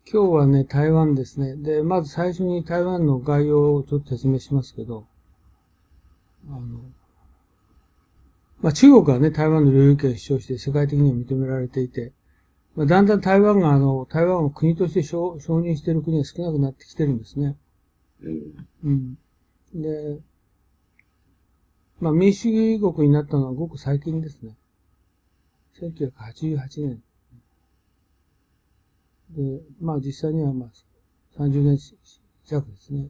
今日はね、台湾ですね。で、まず最初に台湾の概要をちょっと説明しますけど、中国はね、台湾の領有権を主張して世界的には認められていて、だんだん台湾が台湾を国として承認している国が少なくなってきてるんですね。うん。で、民主主義国になったのはごく最近ですね。1988年。で、実際には30年弱ですね。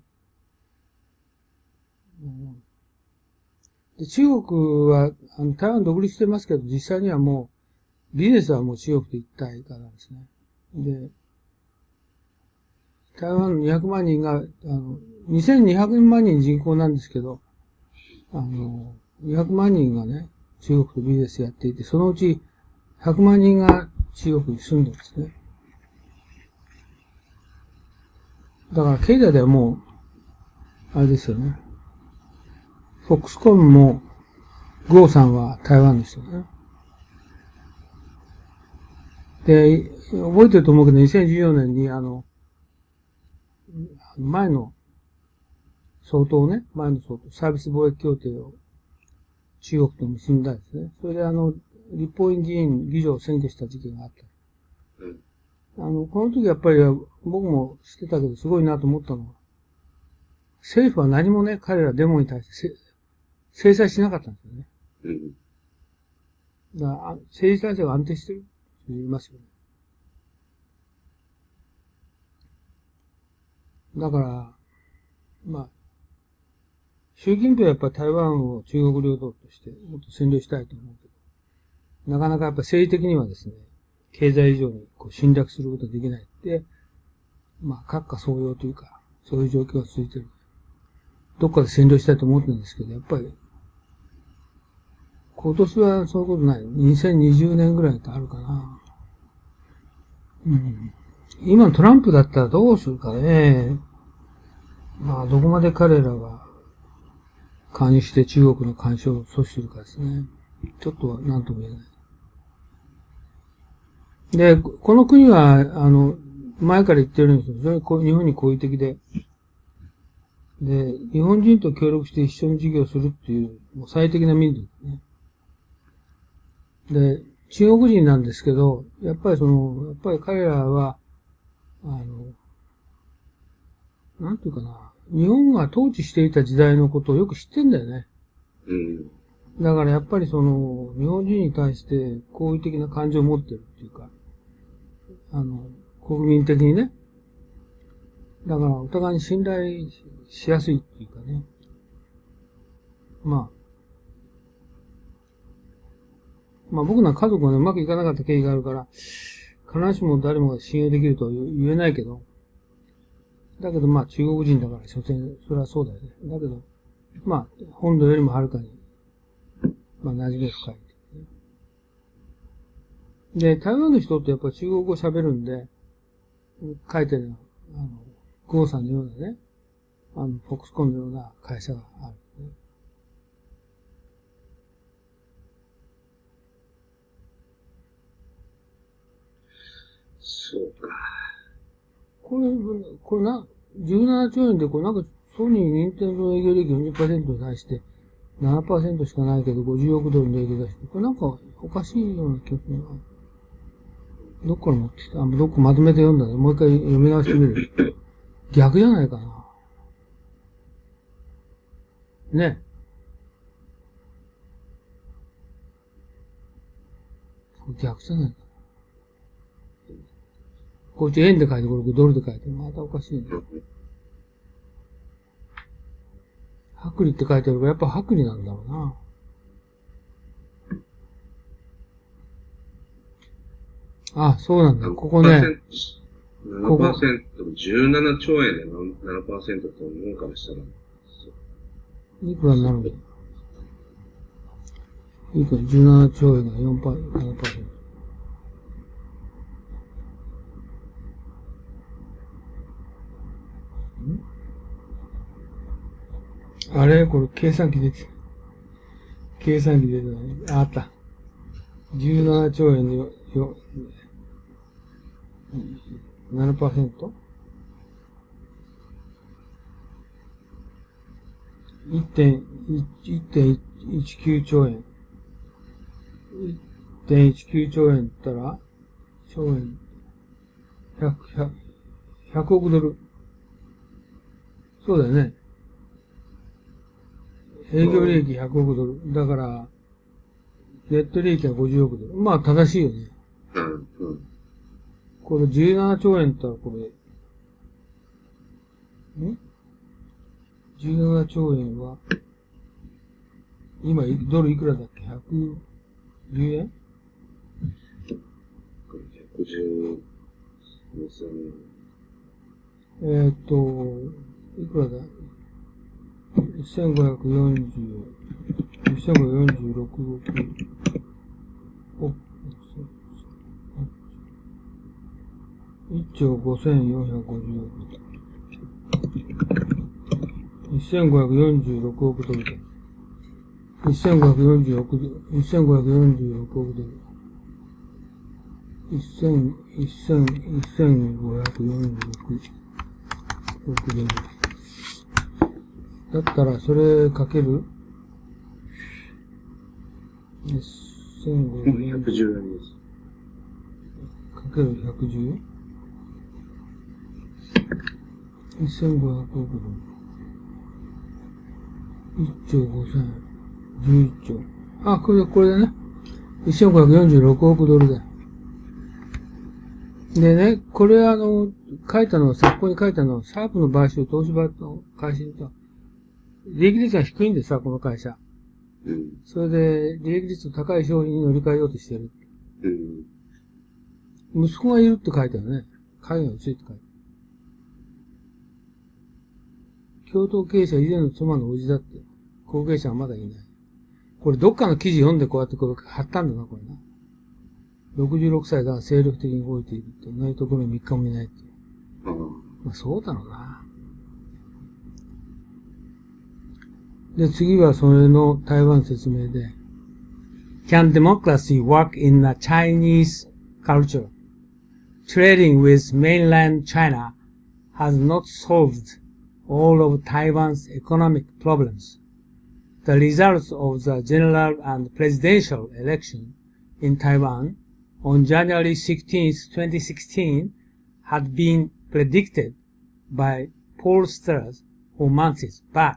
で、中国は、台湾独立してますけど、実際にはもう、ビジネスはもう中国と一体化なんですね。で、台湾の200万人が、2200万人人口なんですけど、200万人がね、中国とビジネスやっていて、そのうち100万人が中国に住んでるんですね。だから経済ではもう、あれですよね。フォックスコムも、ゴーさんは台湾ですよね。で、覚えてると思うけど、2014年に前の総統、サービス貿易協定を中国と結んだんですね。それで立法院議員、議長を選挙した事件があった。この時やっぱり僕も知ってたけど、すごいなと思ったのは、政府は何もね、彼らデモに対して制裁しなかったんですよね。だから政治体制が安定してると言いますよね。だから、習近平はやっぱり台湾を中国領土としてもっと占領したいと思うけど、なかなかやっぱ政治的にはですね、経済以上に侵略することができないって、閣下総用というか、そういう状況が続いてる。どっかで占領したいと思ってるんですけど、やっぱり、今年はそういうことない。2020年ぐらいってあるかな。今のトランプだったらどうするかね。どこまで彼らが関与して中国の干渉を阻止するかですね。ちょっとは何とも言えない。で、この国は、前から言ってるんですよ。非常に日本に好意的で。で、日本人と協力して一緒に事業をするっていう、もう最適な民族ですね。で、中国人なんですけど、やっぱり彼らは、なんていうかな、日本が統治していた時代のことをよく知ってんだよね。だからやっぱり日本人に対して好意的な感情を持ってるっていうか、国民的にね。だからお互いに信頼しやすいっていうかね。僕の家族がね、うまくいかなかった経緯があるから、必ずしも誰もが信用できるとは言えないけど、だけど中国人だから、所詮、それはそうだよね。だけど、本土よりもはるかに、馴染み深い、ね。で、台湾の人ってやっぱり中国語喋るんで、書いてるゴーさんのようなね、フォックスコンのような会社がある、ね。そうか。これ17兆円で、ソニー、ニンテンドの営業利益 40% に対して、7% しかないけど、50億ドルの営業出して、これおかしいような気がするな。どっから持ってきた？どっかまとめて読んだね。もう一回読み直してみる。逆じゃないかな。ね。これ逆じゃないかな。こっち円で書いて、これドルで書いて、またおかしいね。薄利って書いてあるから、やっぱ薄利なんだろうな。そうなんだ。ここね。7%、17兆円で 7% って日本からしたら。いくらになるの？いくら17兆円が 7%。あれこれ計算機出てない。あった。17兆円の 7%? 1.19 兆円。1.19 兆円ったら、兆円、100億ドル。そうだよね。営業利益100億ドル。だから、ネット利益は50億ドル。まあ、正しいよね。これ17兆円ったらこれ、17兆円は、今、ドルいくらだっけ ?110 円 ?110、いくらだ ?1546 億。1兆5450億。1546億ドルだ。1546億ドル。1546億ドル。だったら、それかける110円です。かける 110? 1500億ドル。1兆5000、11兆。あ、これだね。1546億ドルだよ。でね、これ書いたのは、ここに書いたのは、シャープの買収、東芝の会社と、利益率が低いんでさ、この会社。それで、利益率の高い商品に乗り換えようとしてる。息子がいるって書いてあるね。海外について書いてある。共同経営者以前の妻の叔父だって。後継者はまだいない。これどっかの記事読んでこうやってこれ貼ったんだな、これな。66歳だが精力的に動いているって。同じところに3日もいないって。まあそうだろうな。で、次はそれの台湾説明で。Can democracy work in a Chinese culture? Trading with mainland China has not solved all of Taiwan's economic problems. The results of the general and presidential election in Taiwan on January 16, 2016 had been predicted by pollsters for months, but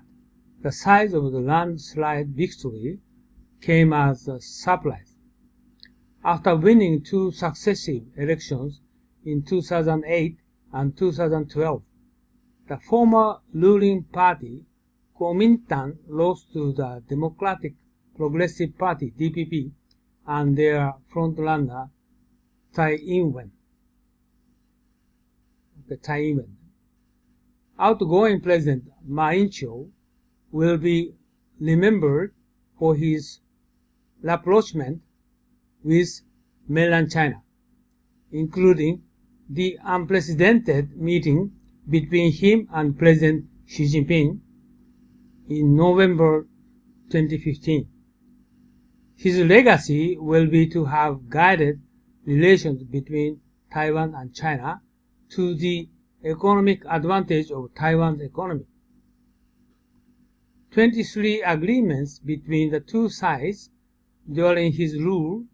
the size of the landslide victory came as a surprise. After winning two successive elections in 2008 and 2012, the former ruling party, Kuomintang, lost to the Democratic Progressive Party, DPP, and their frontrunner, Taiwan. Outgoing President Ma Ying-jeou will be remembered for his rapprochement with mainland China, including the unprecedented meeting between him and President Xi Jinping in November 2015. His legacy will be to have guided relations between Taiwan and China to the economic advantage of Taiwan's economy. 23 agreements between the two sides during his rule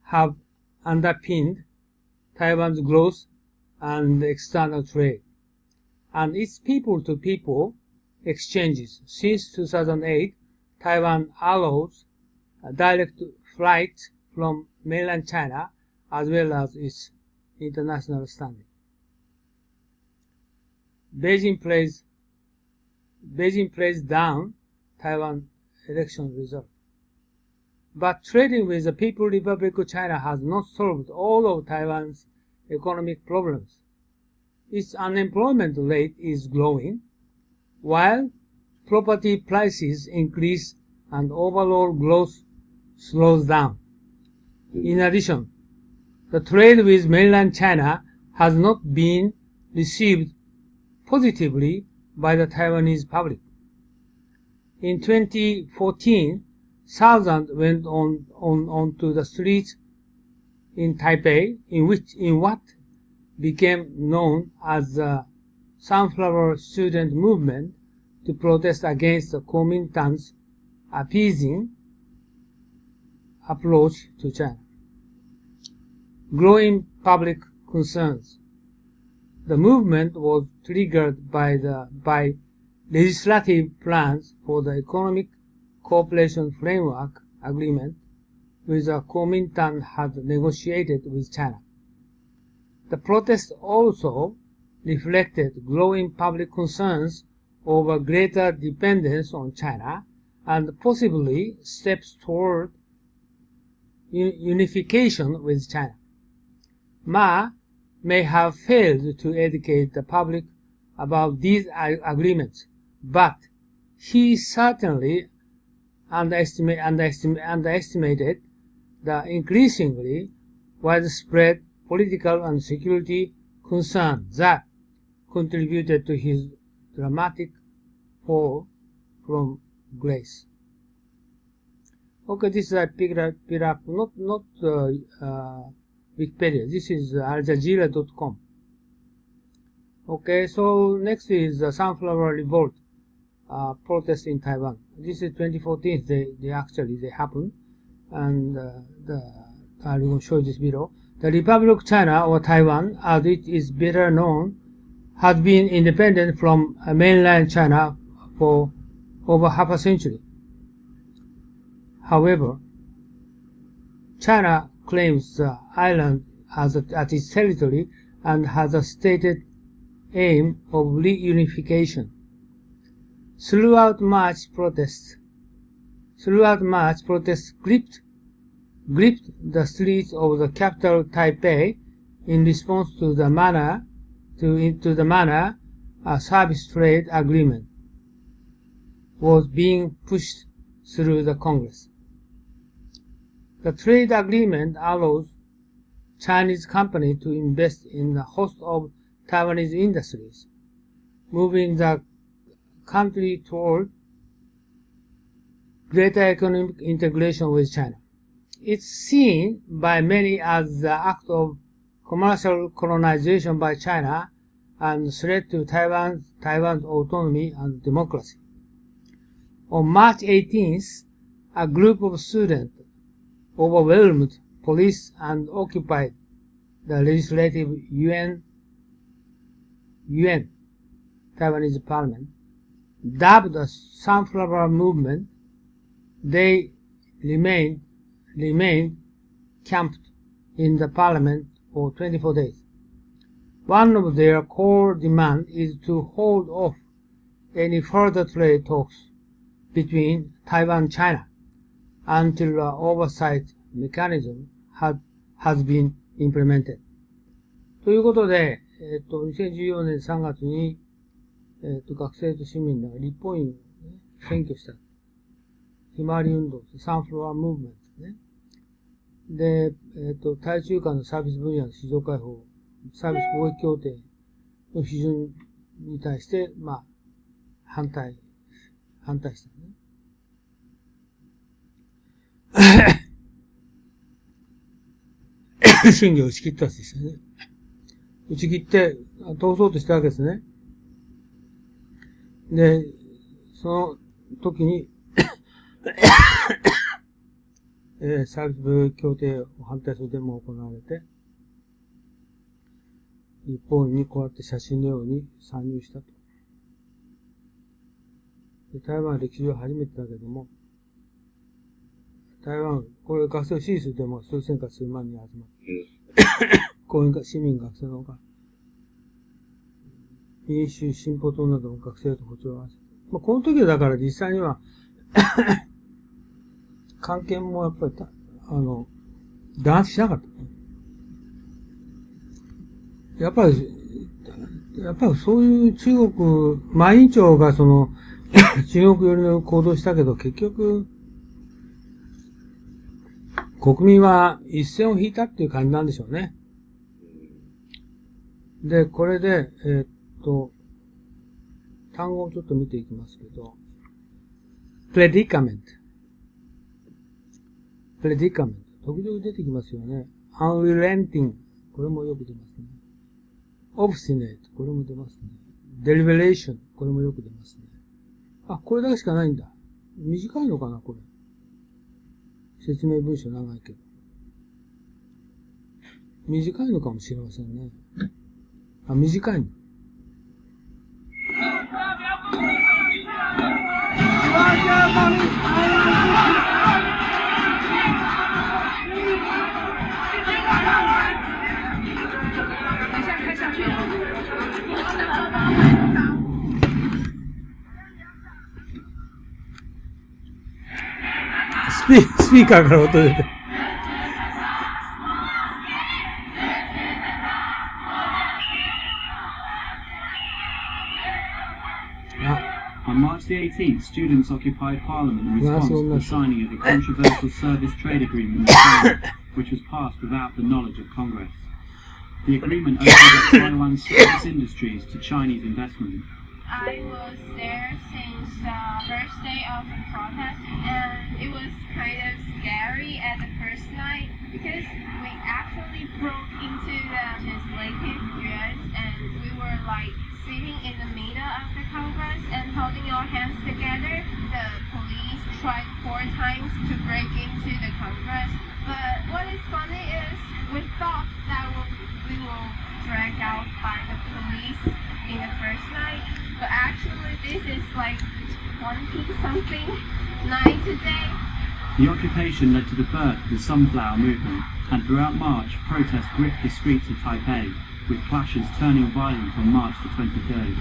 have underpinned Taiwan's growth and external trade, and its people-to-people exchanges. Since 2008, Taiwan allows a direct flight from mainland China as well as its international standing. Beijing plays down Taiwan election result. But trading with the People's Republic of China has not solved all of Taiwan's economic problems. Its unemployment rate is growing, while property prices increase and overall growth slows down. In addition, the trade with mainland China has not been received positively by the Taiwanese public. In 2014, thousands went onto the streets in Taipei in what became known as the Sunflower Student Movement to protest against the Kuomintang's appeasing approach to China. Growing public concerns. The movement was triggered by legislative plans for the Economic Cooperation Framework Agreement which the Kuomintang had negotiated with China. The protest also reflected growing public concerns over greater dependence on China and possibly steps toward unification with China. Ma may have failed to educate the public about these agreements, but he certainly underestimated the increasingly widespread political and security concerns that contributed to his dramatic fall from grace. Okay, this is I picked up not Wikipedia. This is aljazeera.com. Okay, so next is the Sunflower Revolt protest in Taiwan. This is 2014. They happened, and I'm going to show you this below. The Republic of China, or Taiwan, as it is better known, has been independent from mainland China for over half a century. However, China claims the island as its territory and has a stated aim of reunification. Throughout March, protests gripped the streets of the capital Taipei in response to the manner a service trade agreement was being pushed through the Congress. The trade agreement allows Chinese companies to invest in a host of Taiwanese industries, moving the country toward greater economic integration with China. It's seen by many as the act of commercial colonization by China and threat to Taiwan's autonomy and democracy. On March 18th, a group of students overwhelmed police and occupied the legislative Yuan Taiwanese parliament. Dubbed the Sunflower Movement, they remained camped in the parliament for 24 days. One of their core demands is to hold off any further trade talks between Taiwan and China until an oversight mechanism has been implemented. ということで、2014年3月に、学生と市民が立法院を、ね、占拠した。ひまわり運動、サンフロアムーブメントね。で、対中間のサービス分野の市場開放、サービス貿易協定の批准に対して、反対したね。審議を打ち切ったんですよね。打ち切って通そうとしたわけですね。で、その時にサービス貿易協定を反対するデモが行われて、日本にこうやって写真のように参入したと。で台湾は歴史上初めてだけども、台湾、これ学生を支持するデモが数千か数万人集まって、公園市民学生のほか、民主進歩党などの学生と歩調を合わせて、この時はだから実際には関係もやっぱり弾圧しなかったね。やっぱりそういう中国、馬委員長が中国寄りの行動したけど、結局、国民は一線を引いたっていう感じなんでしょうね。で、これで、単語をちょっと見ていきますけど、predicament。時々出てきますよね。unrelenting。これもよく出ますね。obstinate これも出ますね。deliberation これもよく出ますね。あ、これだけしかないんだ。短いのかなこれ。説明文章長いけど。短いのかもしれませんね。あ、短いの。スピーカーから音出て。On March the 18th, students occupied Parliament in response to the signing of the controversial service trade agreement with China, which was passed without the knowledge of Congress. The agreement opened up Taiwan's service industries to Chinese investment. I was there since the first day of the protest, and it was kind of scary at the first night because we actually broke into the legislative units and we were like sitting in the middle of the Congress and holding our hands together. The police tried 4 times to break into the Congress, but what is funny is we thought that we will drag out by the police in the first night, but actually this is like 20-something night today. The occupation led to the birth of the Sunflower Movement, and throughout March, protests gripped the streets of Taipei, with clashes turning violent on March the 23rd.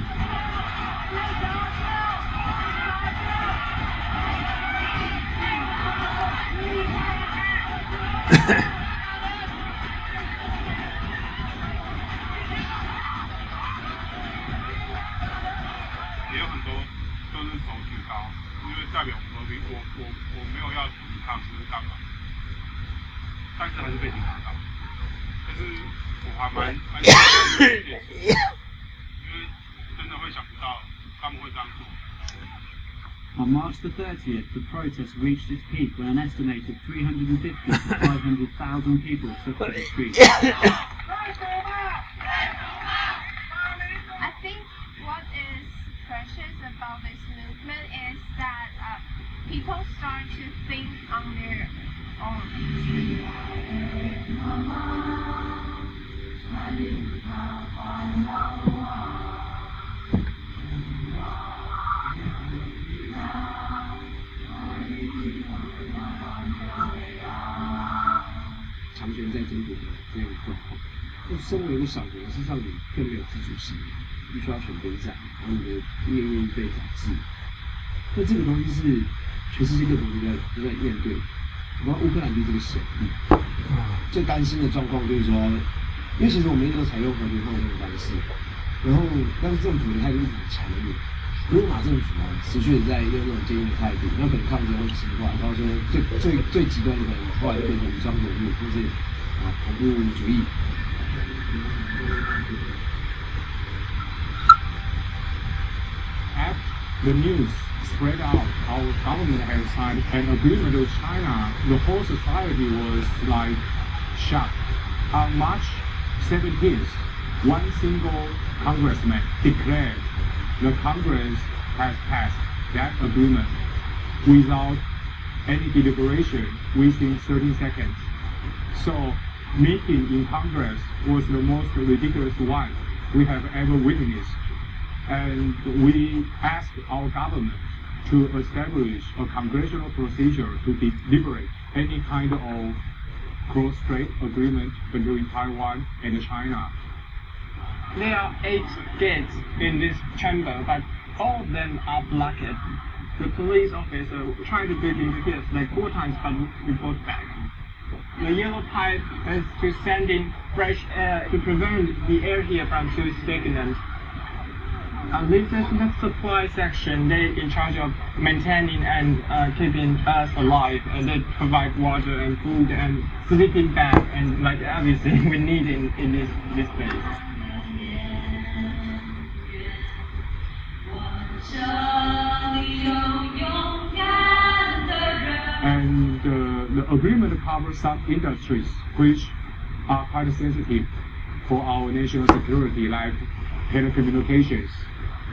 On March the 30th, the protest reached its peak when an estimated 350 to 500,000 people took to the streets. I think what is precious about this movement is that people start to think on their own. Changquan 在中国的这样的状况，就是身为一个小国，是让你更没有自主性，必须要选边站，然后你的命运被宰制。那这个东西是全世界各国都在面对，然后乌克兰就是这个显例。最担心的状况就是说，因为其实我们一直都采用和平抗争的方式，然后但是政府的态度一直很强硬。如果马政府呢持续的在用这种坚硬的态度，那可能抗争会激化，然后说最极端的可能后来就变成武装革命，或是恐怖主义。As the news spread out, our government has signed an agreement with China. The whole society was like shocked. On March 17th, one single congressman declared the Congress has passed that agreement without any deliberation within 30 seconds. So, meeting in Congress was the most ridiculous one we have ever witnessed. And we asked our government to establish a congressional procedure to deliberate any kind of cross-strait agreement between Taiwan and China. There are 8 gates in this chamber, but all of them are blocked. The police officer tried to break into this like 4 times, but we fought back. The yellow pipe is to send in fresh air to prevent the air here from too stagnant. This is the supply section. They're in charge of maintaining and keeping us alive, and they provide water and food and sleeping bag and like everything we need in this place. And the agreement covers some industries which are quite sensitive. for our national security, like telecommunications.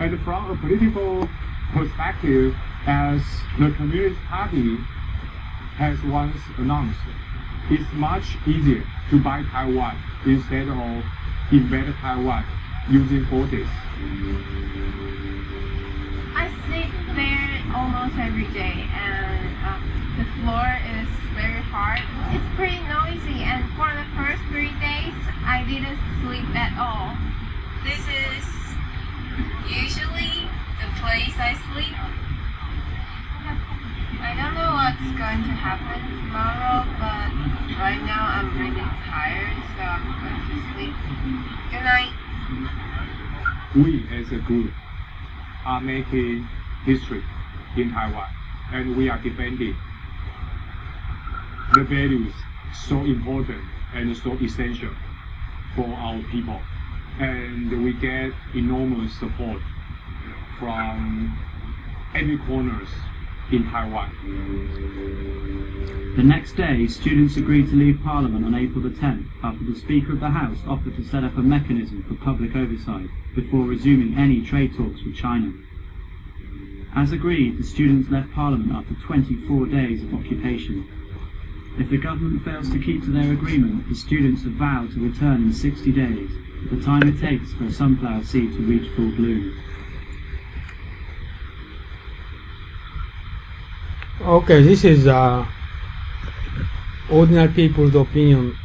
And from a political perspective, as the Communist Party has once announced, it's much easier to buy Taiwan instead of invade Taiwan using forces. I sleep there almost every day, and the floor is very hard. It's pretty noisy, and for the first 3 days, I didn't sleep at all. This is usually the place I sleep. I don't know what's going to happen tomorrow, but right now I'm really tired, so I'm going to sleep. Good night. We as a group are making history in Taiwan, and we are defending the values so important and so essential for our people. And we get enormous support from every corners in Taiwan. The next day, students agreed to leave Parliament on April the 10th after the Speaker of the House offered to set up a mechanism for public oversight before resuming any trade talks with China. As agreed, the students left Parliament after 24 days of occupation. If the government fails to keep to their agreement, the students have vowed to return in 60 days, the time it takes for a sunflower seed to reach full bloom. Okay, this is ordinary people's opinion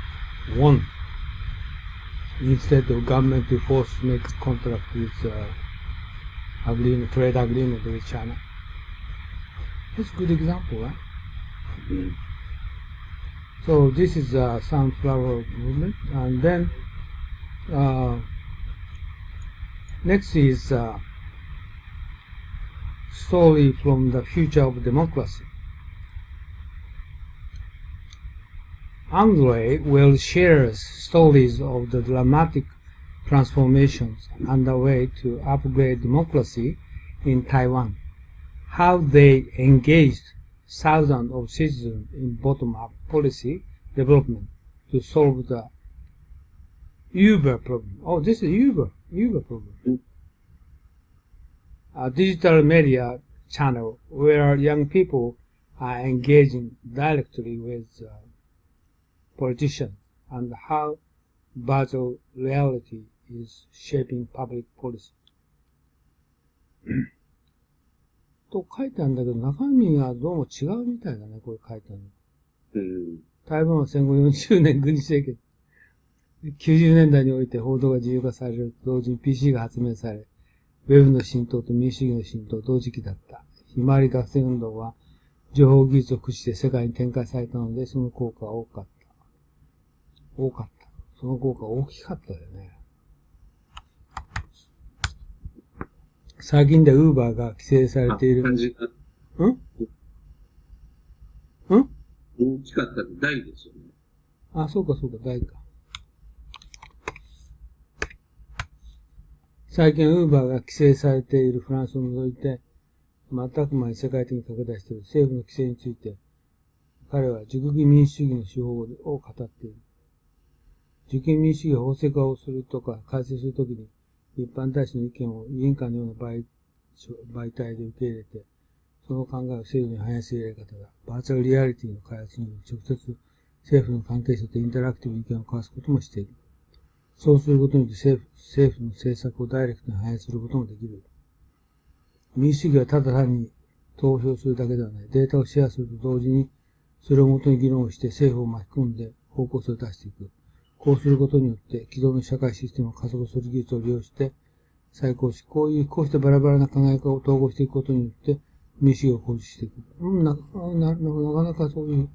1. Instead of government to force make contract with trade agreement with China. It's a good example, right? Mm-hmm. So this is sunflower movement, and then next is story from the future of democracy. Andre will share stories of the dramatic transformations underway to upgrade democracy in Taiwan, how they engaged thousands of citizens in bottom-up policy development to solve the Uber problem. Oh, this is Uber problem. A digital media channel where young people are engaging directly with politicians, and how virtual reality is shaping public policy. と書いてあるんだけど、中身がどうも違うみたいだね、これ書いてあるの。台湾は戦後40年軍事政権。90年代において報道が自由化されると同時に PC が発明され、ウェブの浸透と民主主義の浸透同時期だった。ひまわり学生運動は情報技術を駆使して世界に展開されたので、その効果は多かった。その効果は大きかったよね。最近でウーバーが規制されている。感じが。大きかったって大ですよね。あ、そうか、大か。最近ウーバーが規制されているフランスを除いて、全く前に世界的に拡大している政府の規制について、彼は熟議民主主義の手法を語っている。熟議民主主義を法制化をするとか改正するときに、一般大使の意見を委員会のような媒体で受け入れて、その考えを制度に反映するやり方が、バーチャルリアリティの開発に直接政府の関係者とインタラクティブに意見を交わすこともしている。そうすることによって政府の政策をダイレクトに反映することもできる。民主主義はただ単に投票するだけではない。データをシェアすると同時に、それをもとに議論をして政府を巻き込んで方向性を出していく。こうすることによって既存の社会システムを加速する技術を利用して再考し、こうしてバラバラな考え方を統合していくことによって民主主義を保持していく。なかなかそういう、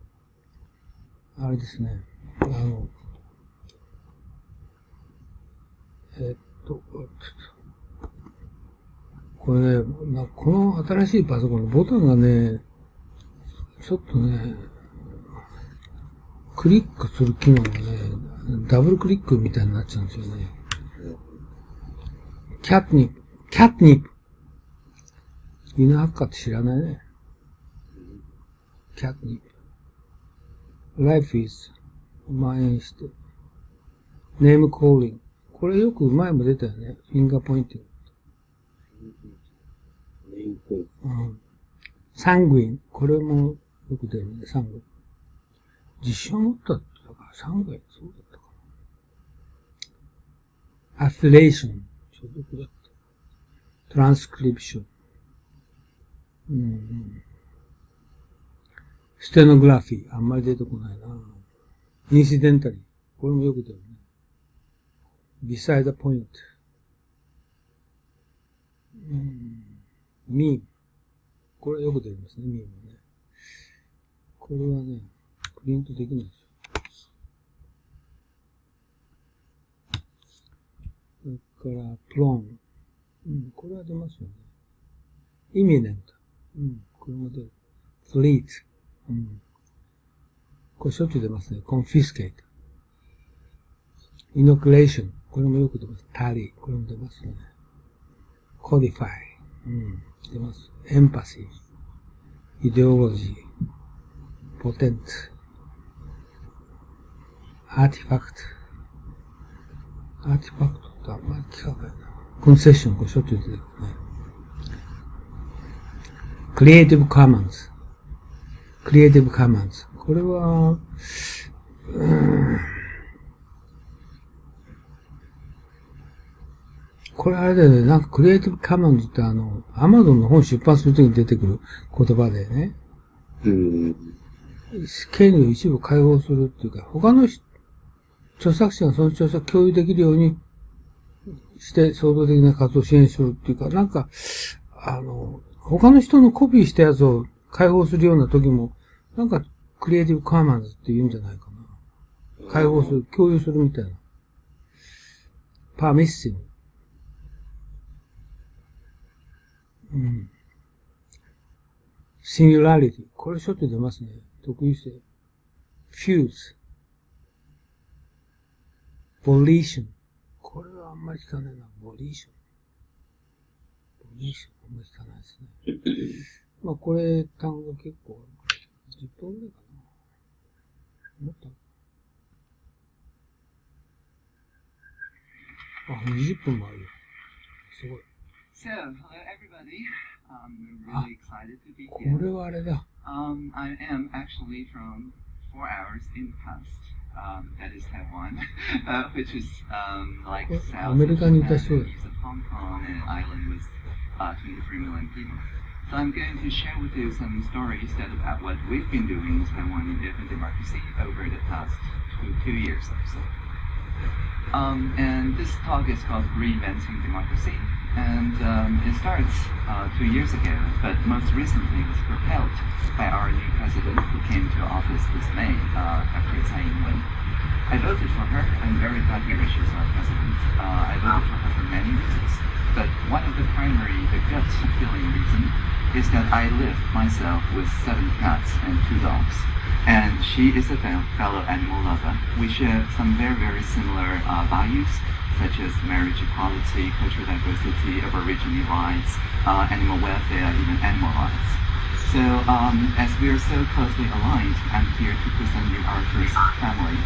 あれですね。これね、この新しいパソコンのボタンがね、ちょっとね、クリックする機能がね、ダブルクリックみたいになっちゃうんですよね。キャットニップ。犬ハッカーって知らないね。キャットニップ。Life is 蔓延して。ネームコーリング。これよく前も出たよね。フィンガーポインティング。サングイン。これもよく出るね、サングイン。自信を持ったって言ったから、サングイン、そうだったかな。アフィレーション。所属だった。トランスクリプション。ステノグラフィー。あんまり出てこないな。インシデンタリー。これもよく出るね。beside the point。ミーム。これよく出ますね、ミームね。これはね、プリントできないですよ。それから、プロン。これは出ますよね。イミネント。これも出る。フリート。これしょっちゅう出ますね。コンフィスケート。イノクレーション。これもよく出ます。タリー。これも出ますね。コディファイ。出ます。エンパシー。イデオロジー。ポテント。アーティファクト。アーティファクトってあんまり聞かないな。コンセッション。これしょっちゅう出てくるね。クリエイティブカマンズ。クリエイティブカマンズ。これは、これあれだよね。なんかクリエイティブカマンズってアマゾンの本出版するときに出てくる言葉でね。権利を一部解放するっていうか、他の著作者がその著作を共有できるようにして創造的な活動を支援するっていうか、なんか、他の人のコピーしたやつを解放するような時も、なんかクリエイティブカマンズって言うんじゃないかな。解放する、共有するみたいな。パーミッシング。シンギュラリティ。これしょっちゅう出ますね。特異性。フューズ。ボリーション。これはあんまり聞かないな。ボリーション。ボリーション。あんまり聞かないですね。まあこれ単語結構10分ぐらいかな。もっと20分もあるよ。すごい。So, hello everybody. I'm really excited to be here. これはあれだ。I am actually from 4 hours in the past. That is Taiwan, which is like south of Japan, east of Hong Kong, and an island with 23 million people. So I'm going to share with you some stories about what we've been doing in Taiwan in different democracy over the past two years or so. And this talk is called Reinventing Democracy. And it starts 2 years ago, but most recently was propelled by our new president who came to office this May, Dr. Taiwan. I voted for her. I'm very happy that she's our president. I voted for her for many reasons, but one of the primary, the gut feeling reason is that I live myself with 7 cats and 2 dogs. And she is a fellow animal lover. We share some very, very similar values, such as marriage equality, cultural diversity, Aboriginal rights, animal welfare, even animal rights. So, as we are so closely aligned, I'm here to present you our first family.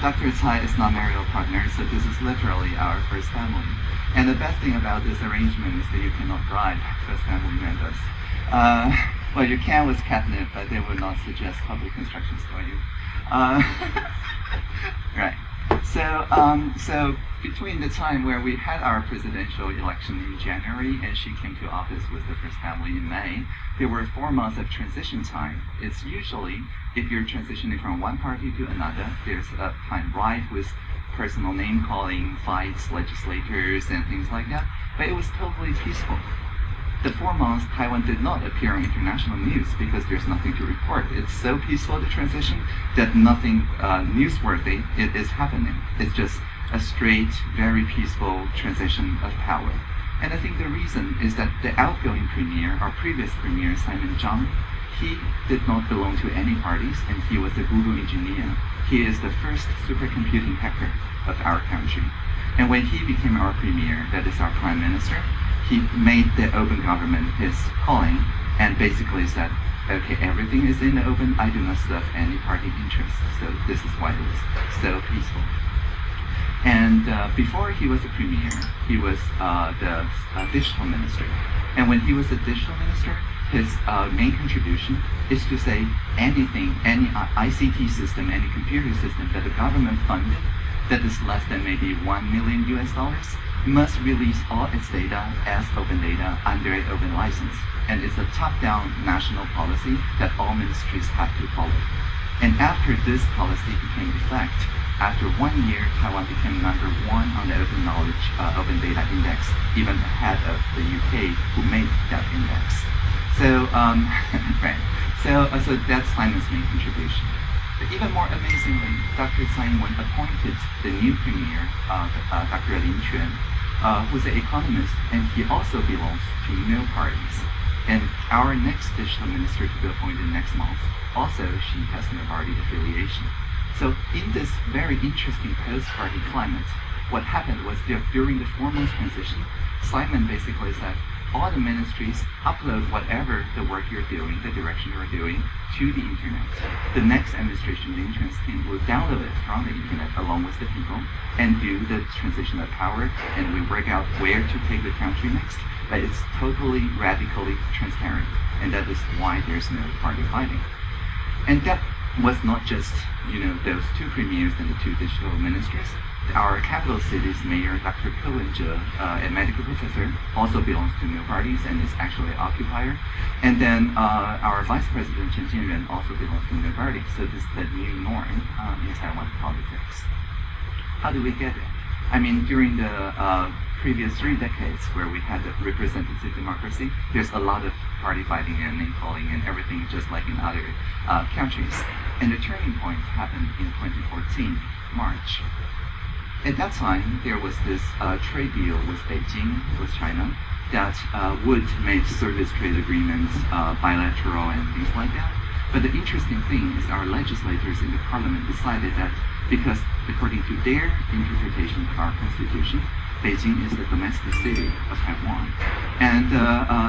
Dr. Tsai is not marital partner, so this is literally our first family. And the best thing about this arrangement is that you cannot bribe first family members. Well, you can with catnip, but they will not suggest public instructions for you. Right. So between the time where we had our presidential election in January and she came to office with the first family in May, there were 4 months of transition time. It's usually, if you're transitioning from one party to another, there's a time rife with personal name calling, fights, legislators, and things like that. But it was totally peaceful. The 4 months, Taiwan did not appear on international news because there's nothing to report. It's so peaceful, the transition, that nothing newsworthy is happening. It's just a straight, very peaceful transition of power. And I think the reason is that the outgoing premier, our previous premier, Simon Zhang, he did not belong to any parties, and he was a Google engineer. He is the first supercomputing hacker of our country. And when he became our premier, that is our prime minister, he made the open government his calling and basically said, okay, everything is in the open, I do not serve any party interests. So this is why it was so peaceful. And before he was a premier, he was the digital minister. And when he was a digital minister, his main contribution is to say anything, any ICT system, any computer system that the government funded that is less than maybe $1 million must release all its data as open data under an open license. And it's a top-down national policy that all ministries have to follow. And after this policy became effect, after 1 year, Taiwan became #1 on the Open Knowledge, Open Data Index, even ahead of the UK, who made that index. So, right. So that's Simon's main contribution. But even more amazingly, Dr. Tsai Ing-wen appointed the new premier, Dr. Lin Quan, who's an economist, and he also belongs to no parties. And our next digital minister to be appointed next month, also she has no party affiliation. So in this very interesting post-party climate, what happened was that during the formal transition, Simon basically said, all the ministries upload whatever the work you're doing, the direction you're doing, to the internet. The next administration, the Insurance team, will download it from the internet along with the people and do the transition of power, and we work out where to take the country next. But it's totally, radically transparent, and that is why there's no party fighting. And that was not just, those two premiers and the two digital ministers. Our capital city's mayor, Dr. Ko Wen-je, a medical professor, also belongs to no parties and is actually an occupier. And then our vice president, Chen Jianren, also belongs to no party. So this is the new norm in Taiwan politics. How do we get it? I mean, during the previous 3 decades where we had a representative democracy, there's a lot of party fighting and name calling and everything just like in other countries. And the turning point happened in 2014, March. At that time, there was this trade deal with Beijing, with China, that would make service trade agreements bilateral and things like that. But the interesting thing is our legislators in the parliament decided that because according to their interpretation of our constitution, Beijing is the domestic city of Taiwan. And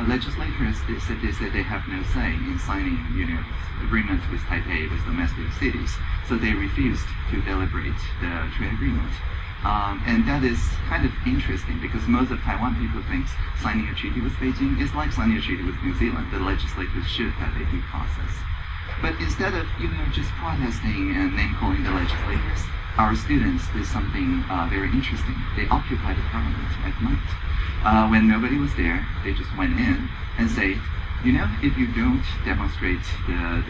legislators, they said they have no say in signing agreements with Taipei, with domestic cities. So they refused to deliberate the trade agreement. And that is kind of interesting because most of Taiwan people think signing a treaty with Beijing is like signing a treaty with New Zealand. The legislators should have a due process. But instead of just protesting and name-calling the legislators, our students did something very interesting. They occupied the parliament at night. When nobody was there, they just went in and said, if you don't demonstrate the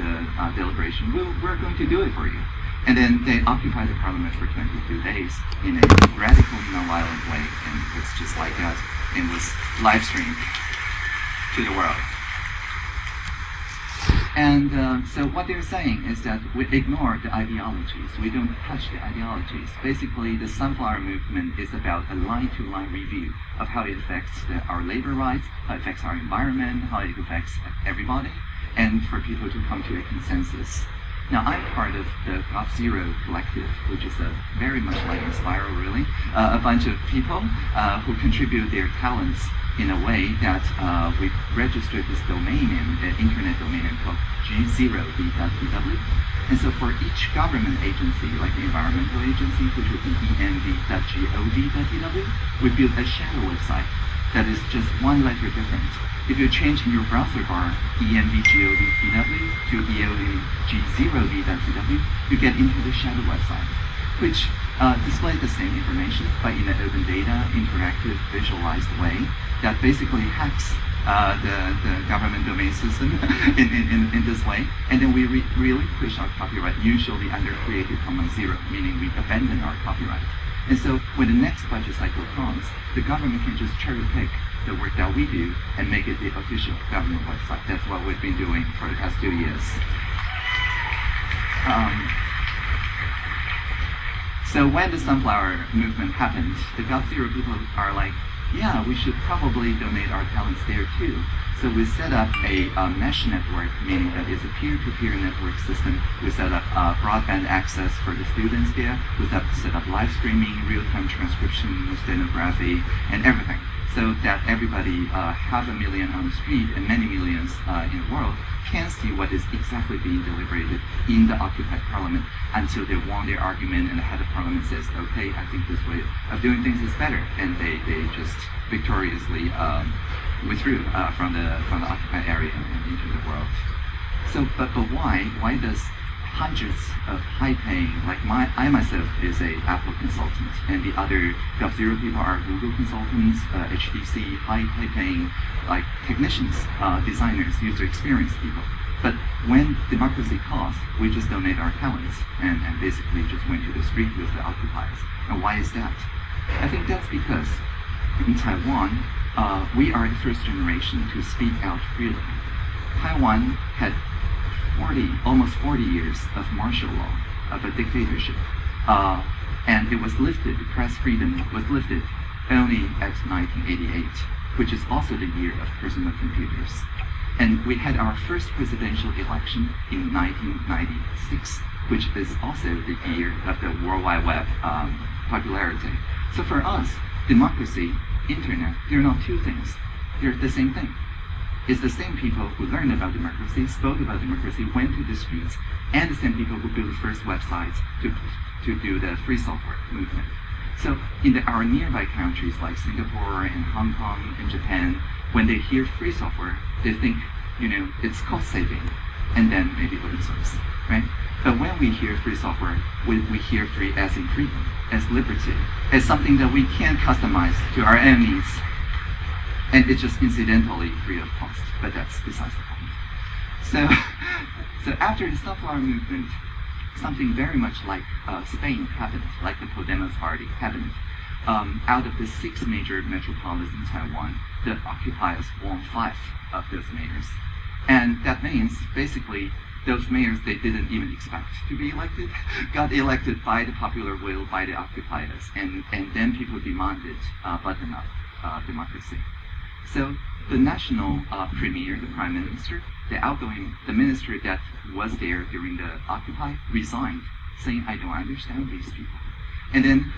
deliberation, we're going to do it for you. And then they occupied the parliament for 22 days in a radical, non-violent way, and it's just like that. It was live streamed to the world. And so what they're saying is that we ignore the ideologies. We don't touch the ideologies. Basically, the Sunflower Movement is about a line-to-line review of how it affects our labor rights, how it affects our environment, how it affects everybody, and for people to come to a consensus. Now, I'm part of the Graph Zero collective, which is very much like Inspiral, really. A bunch of people who contribute their talents in a way that we registered this domain name, an internet domain name called G0V.tw. And so for each government agency, like the environmental agency, which would be env.gov.tw, we built a shadow website that is just one letter different. If you change in your browser bar env.gov.tw to eovg0v.tw, you get into the shadow website, which displays the same information, but in an open data, interactive, visualized way that basically hacks the government domain system in this way. And then we relinquish our copyright, usually under Creative Commons Zero, meaning we abandon our copyright. And so when the next budget cycle comes, the government can just cherry pick the work that we do and make it the official government website. That's what we've been doing for the past 2 years. So when the Sunflower Movement happened, the Graph Zero people are like, yeah, we should probably donate our talents there too. So we set up a mesh network, meaning that it's a peer-to-peer network system. We set up broadband access for the students there. We set up live streaming, real-time transcription, stenography, and everything. so that everybody, 500,000 on the street and many millions in the world, can see what is exactly being deliberated in the occupied parliament until they won their argument and the head of parliament says, okay, I think this way of doing things is better, and they just victoriously withdrew from the occupied area and into the world. So, but why? Why does hundreds of high-paying, like I myself is a Apple consultant, and the other GovZero people are Google consultants, HTC, high-paying like technicians, designers, user experience people. But when democracy calls, we just donate our talents and basically just went to the street with the occupiers. And why is that? I think that's because in Taiwan, we are the first generation to speak out freely. Taiwan had almost 40 years of martial law, of a dictatorship. And it was lifted, press freedom was lifted only at 1988, which is also the year of personal computers. And we had our first presidential election in 1996, which is also the year of the World Wide Web popularity. So for us, democracy, internet, they're not two things. They're the same thing. It's the same people who learned about democracy, spoke about democracy, went to the streets, and the same people who built the first websites to do the free software movement. So in our nearby countries like Singapore and Hong Kong and Japan, when they hear free software, they think, it's cost saving, and then maybe open source, right? But when we hear free software, we hear free as in freedom, as liberty, as something that we can customize to our own needs. And it's just incidentally free of cost, but that's besides the point. So after the Sunflower Movement, something very much like Spain happened, like the Podemos party happened. Out of the 6 major metropolises in Taiwan, the occupiers won 5 of those mayors. And that means, basically, those mayors they didn't even expect to be elected, got elected by the popular will, by the occupiers, and then people demanded button-up democracy. So the national premier, the prime minister, the minister that was there during the Occupy resigned, saying, I don't understand these people. And then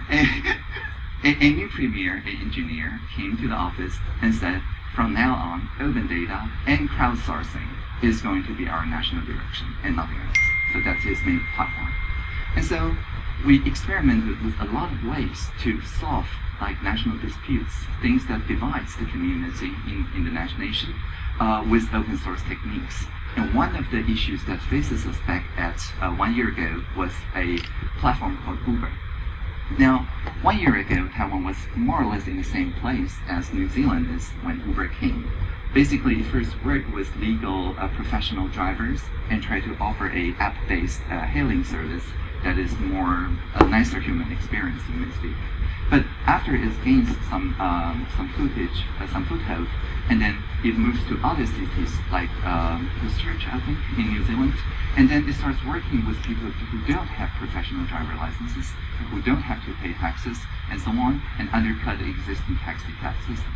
a new premier, an engineer, came to the office and said, from now on, open data and crowdsourcing is going to be our national direction and nothing else. So that's his main platform. And so we experimented with a lot of ways to solve like national disputes, things that divides the community in the nation with open source techniques. And one of the issues that faces us back at 1 year ago was a platform called Uber. Now, 1 year ago, Taiwan was more or less in the same place as New Zealand is when Uber came. Basically, it first worked with legal professional drivers and tried to offer a app-based hailing service that is more a nicer human experience, so to speak. But after it gains some footage, some foothold, and then it moves to other cities like Christchurch, I think, in New Zealand, and then it starts working with people who don't have professional driver licenses, who don't have to pay taxes, and so on, and undercut the existing taxi cab system.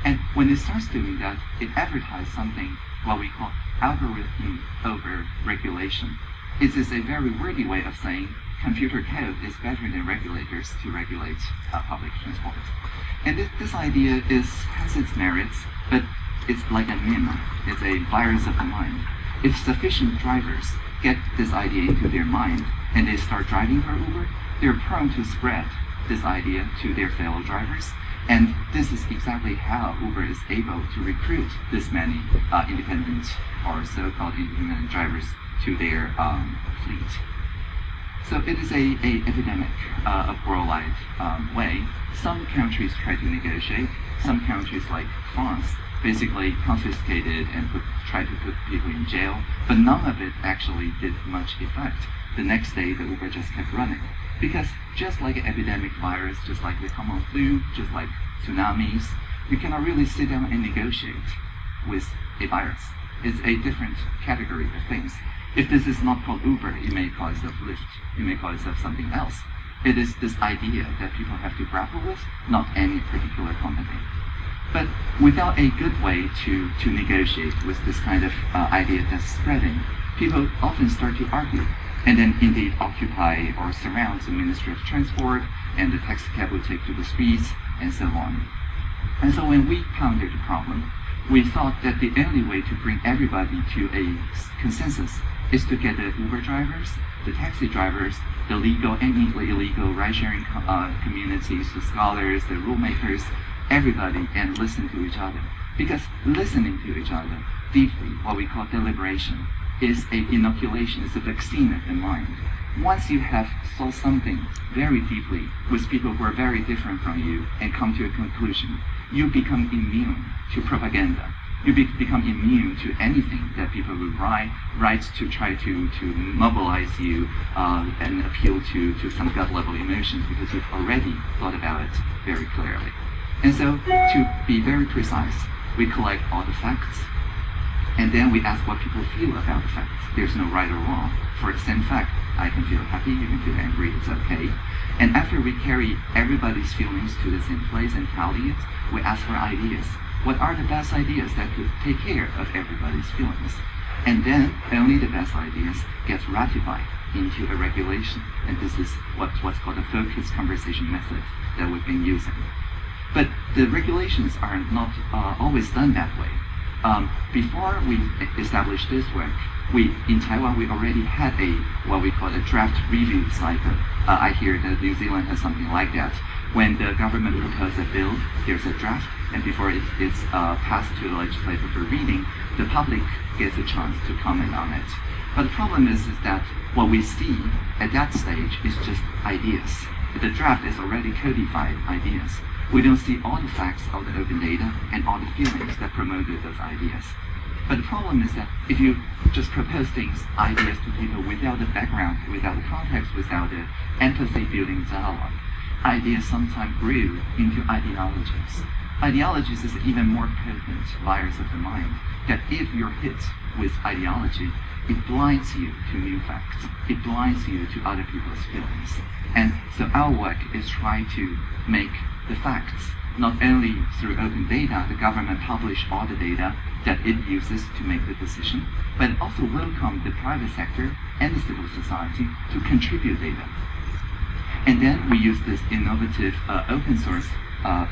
And when it starts doing that, it advertises something what we call algorithm over regulation. It is a very wordy way of saying computer code is better than regulators to regulate public transport. And this idea has its merits, but it's like a meme. It's a virus of the mind. If sufficient drivers get this idea into their mind and they start driving for Uber, they're prone to spread this idea to their fellow drivers. And this is exactly how Uber is able to recruit this many independent or so-called independent drivers to their fleet. So it is a epidemic of worldwide way. Some countries try to negotiate. Some countries like France basically confiscated and tried to put people in jail, but none of it actually did much effect. The next day, the Uber just kept running. Because just like an epidemic virus, just like the common flu, just like tsunamis, you cannot really sit down and negotiate with a virus. It's a different category of things. If this is not called Uber, it may call itself Lyft, it may call itself something else. It is this idea that people have to grapple with, not any particular company. But without a good way to negotiate with this kind of idea that's spreading, people often start to argue, and then indeed occupy or surround the Ministry of Transport, and the taxi cab will take to the streets, and so on. And so when we pondered the problem, we thought that the only way to bring everybody to a consensus is to get the Uber drivers, the taxi drivers, the legal and illegal ride-sharing communities, the scholars, the rule makers, everybody, and listen to each other. Because listening to each other deeply, what we call deliberation, is an inoculation, is a vaccine of the mind. Once you have thought something very deeply with people who are very different from you and come to a conclusion, you become immune to propaganda. You become immune to anything that people will write to try to mobilize you and appeal to some gut level emotions, because you've already thought about it very clearly. And so, to be very precise, we collect all the facts, and then we ask what people feel about the facts. There's no right or wrong. For the same fact, I can feel happy, you can feel angry, it's okay. And after we carry everybody's feelings to the same place and tally it, we ask for ideas. What are the best ideas that could take care of everybody's feelings? And then only the best ideas get ratified into a regulation. And this is what's called the focused conversation method that we've been using. But the regulations are not always done that way. Before we established this work, in Taiwan, we already had what we call a draft review cycle. I hear that New Zealand has something like that. When the government proposes a bill, there's a draft, and before it's passed to the legislature for reading, the public gets a chance to comment on it. But the problem is that what we see at that stage is just ideas. The draft is already codified ideas. We don't see all the facts of the open data and all the feelings that promoted those ideas. But the problem is that if you just propose ideas to people without the background, without the context, without the empathy-building dialogue, ideas sometimes grew into ideologies. Ideologies is even more potent virus of the mind, that if you're hit with ideology, it blinds you to new facts. It blinds you to other people's feelings. And so our work is trying to make the facts, not only through open data, the government publish all the data that it uses to make the decision, but also welcome the private sector and the civil society to contribute data. And then we use this innovative open source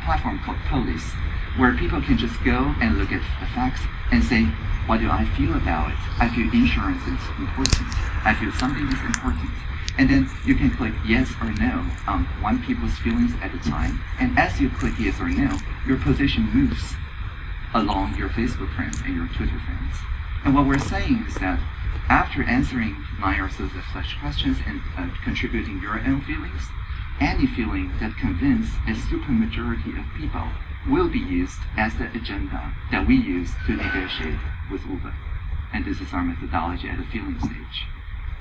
platform called Police, where people can just go and look at the facts and say, what do I feel about it? I feel insurance is important. I feel something is important. And then you can click yes or no on one people's feelings at a time. And as you click yes or no, your position moves along your Facebook friends and your Twitter friends. And what we're saying is that after answering 9 or so of such questions and contributing your own feelings, any feeling that convinces a supermajority of people will be used as the agenda that we use to negotiate with Uber. And this is our methodology at the feeling stage.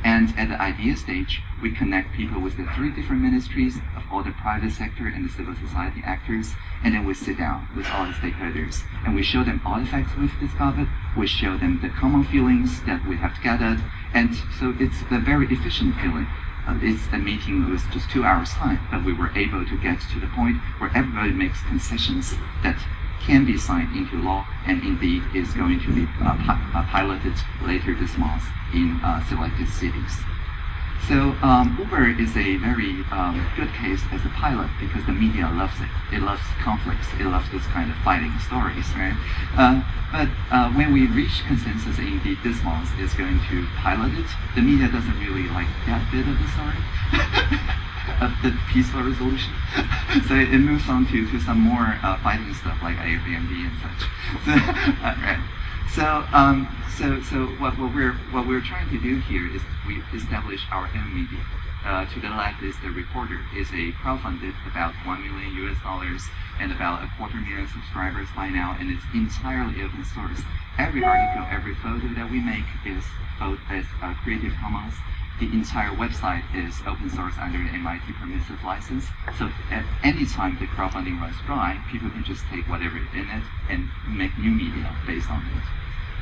And at the idea stage, we connect people with the 3 different ministries of all the private sector and the civil society actors, and then we sit down with all the stakeholders, and we show them all the facts we've discovered, we show them the common feelings that we have gathered, and so it's a very efficient feeling. It's a meeting with just 2 hours time, but we were able to get to the point where everybody makes concessions that can be signed into law, and indeed is going to be piloted later this month in selected cities. So Uber is a very good case as a pilot because the media loves it. It loves conflicts. It loves those kind of fighting stories, right? But when we reach consensus, indeed this month is going to pilot it, the media doesn't really like that bit of the story. Of the peaceful resolution. So it moves on to some more fighting stuff like Airbnb and such. So, right. So what we're trying to do here is we establish our own media. To the left is the Reporter. It's a crowdfunded about $1 million and about 250,000 subscribers by now, and it's entirely open source. Every article, every photo that we make is Creative Commons. The entire website is open source under the MIT permissive license. So at any time the crowdfunding runs dry, people can just take whatever is in it and make new media based on it.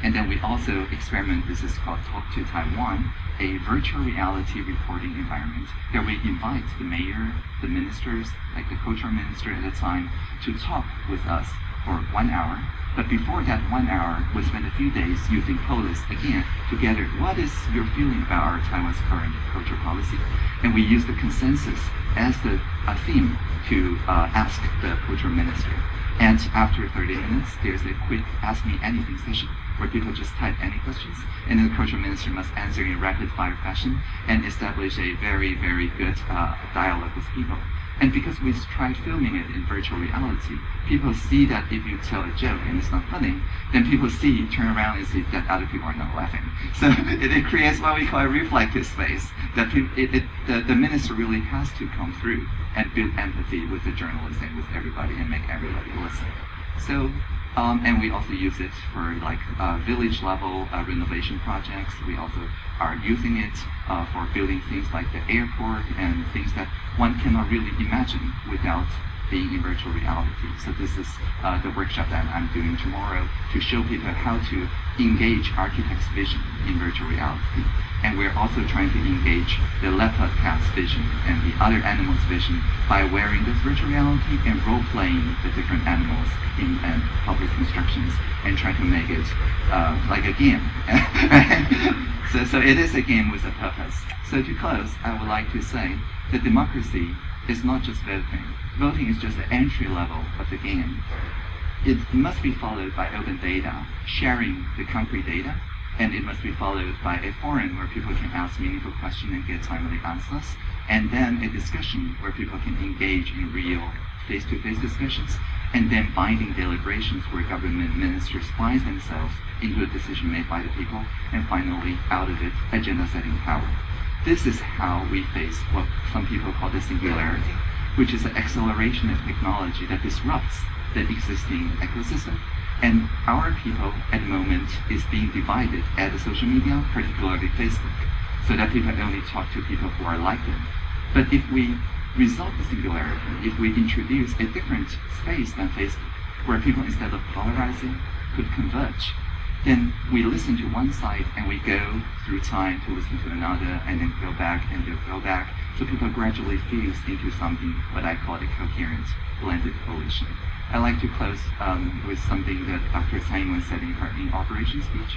And then we also experiment, this is called Talk to Taiwan, a virtual reality reporting environment where we invite the mayor, the ministers, like the cultural minister at the time, to talk with us for 1 hour. But before that 1 hour, we spend a few days using Police again to gather what is your feeling about our Taiwan's current culture policy. And we use the consensus as the theme to ask the cultural minister. And after 30 minutes, there's a quick Ask Me Anything session where people just type any questions, and then the cultural minister must answer in rapid-fire fashion and establish a very, very good dialogue with people. And because we tried filming it in virtual reality, people see that if you tell a joke and it's not funny, then people turn around and see that other people are not laughing. So it creates what we call a reflective space, that the minister really has to come through and build empathy with the journalists and with everybody and make everybody listen. So, and we also use it for like village level renovation projects. We also are using it for building things like the airport and things that one cannot really imagine without being in virtual reality. So this is the workshop that I'm doing tomorrow to show people how to engage architects' vision in virtual reality. And we're also trying to engage the leopard cat's vision and the other animals' vision by wearing this virtual reality and role-playing the different animals in public constructions and trying to make it like a game. So it is a game with a purpose. So to close, I would like to say that democracy is not just voting. Voting is just the entry level of the game. It must be followed by open data, sharing the concrete data, and it must be followed by a forum where people can ask meaningful questions and get timely answers, and then a discussion where people can engage in real face-to-face discussions, and then binding deliberations where government ministers bind themselves into a decision made by the people, and finally, out of it, agenda-setting power. This is how we face what some people call the singularity, which is the acceleration of technology that disrupts the existing ecosystem. And our people at the moment is being divided at the social media, particularly Facebook, so that people only talk to people who are like them. But if we resolve the singularity, if we introduce a different space than Facebook, where people instead of polarizing could converge, then we listen to one side and we go through time to listen to another and then go back and go back. So people gradually fuse into something what I call a coherent blended coalition. I like to close with something that Dr. Taiwan said in her inauguration speech.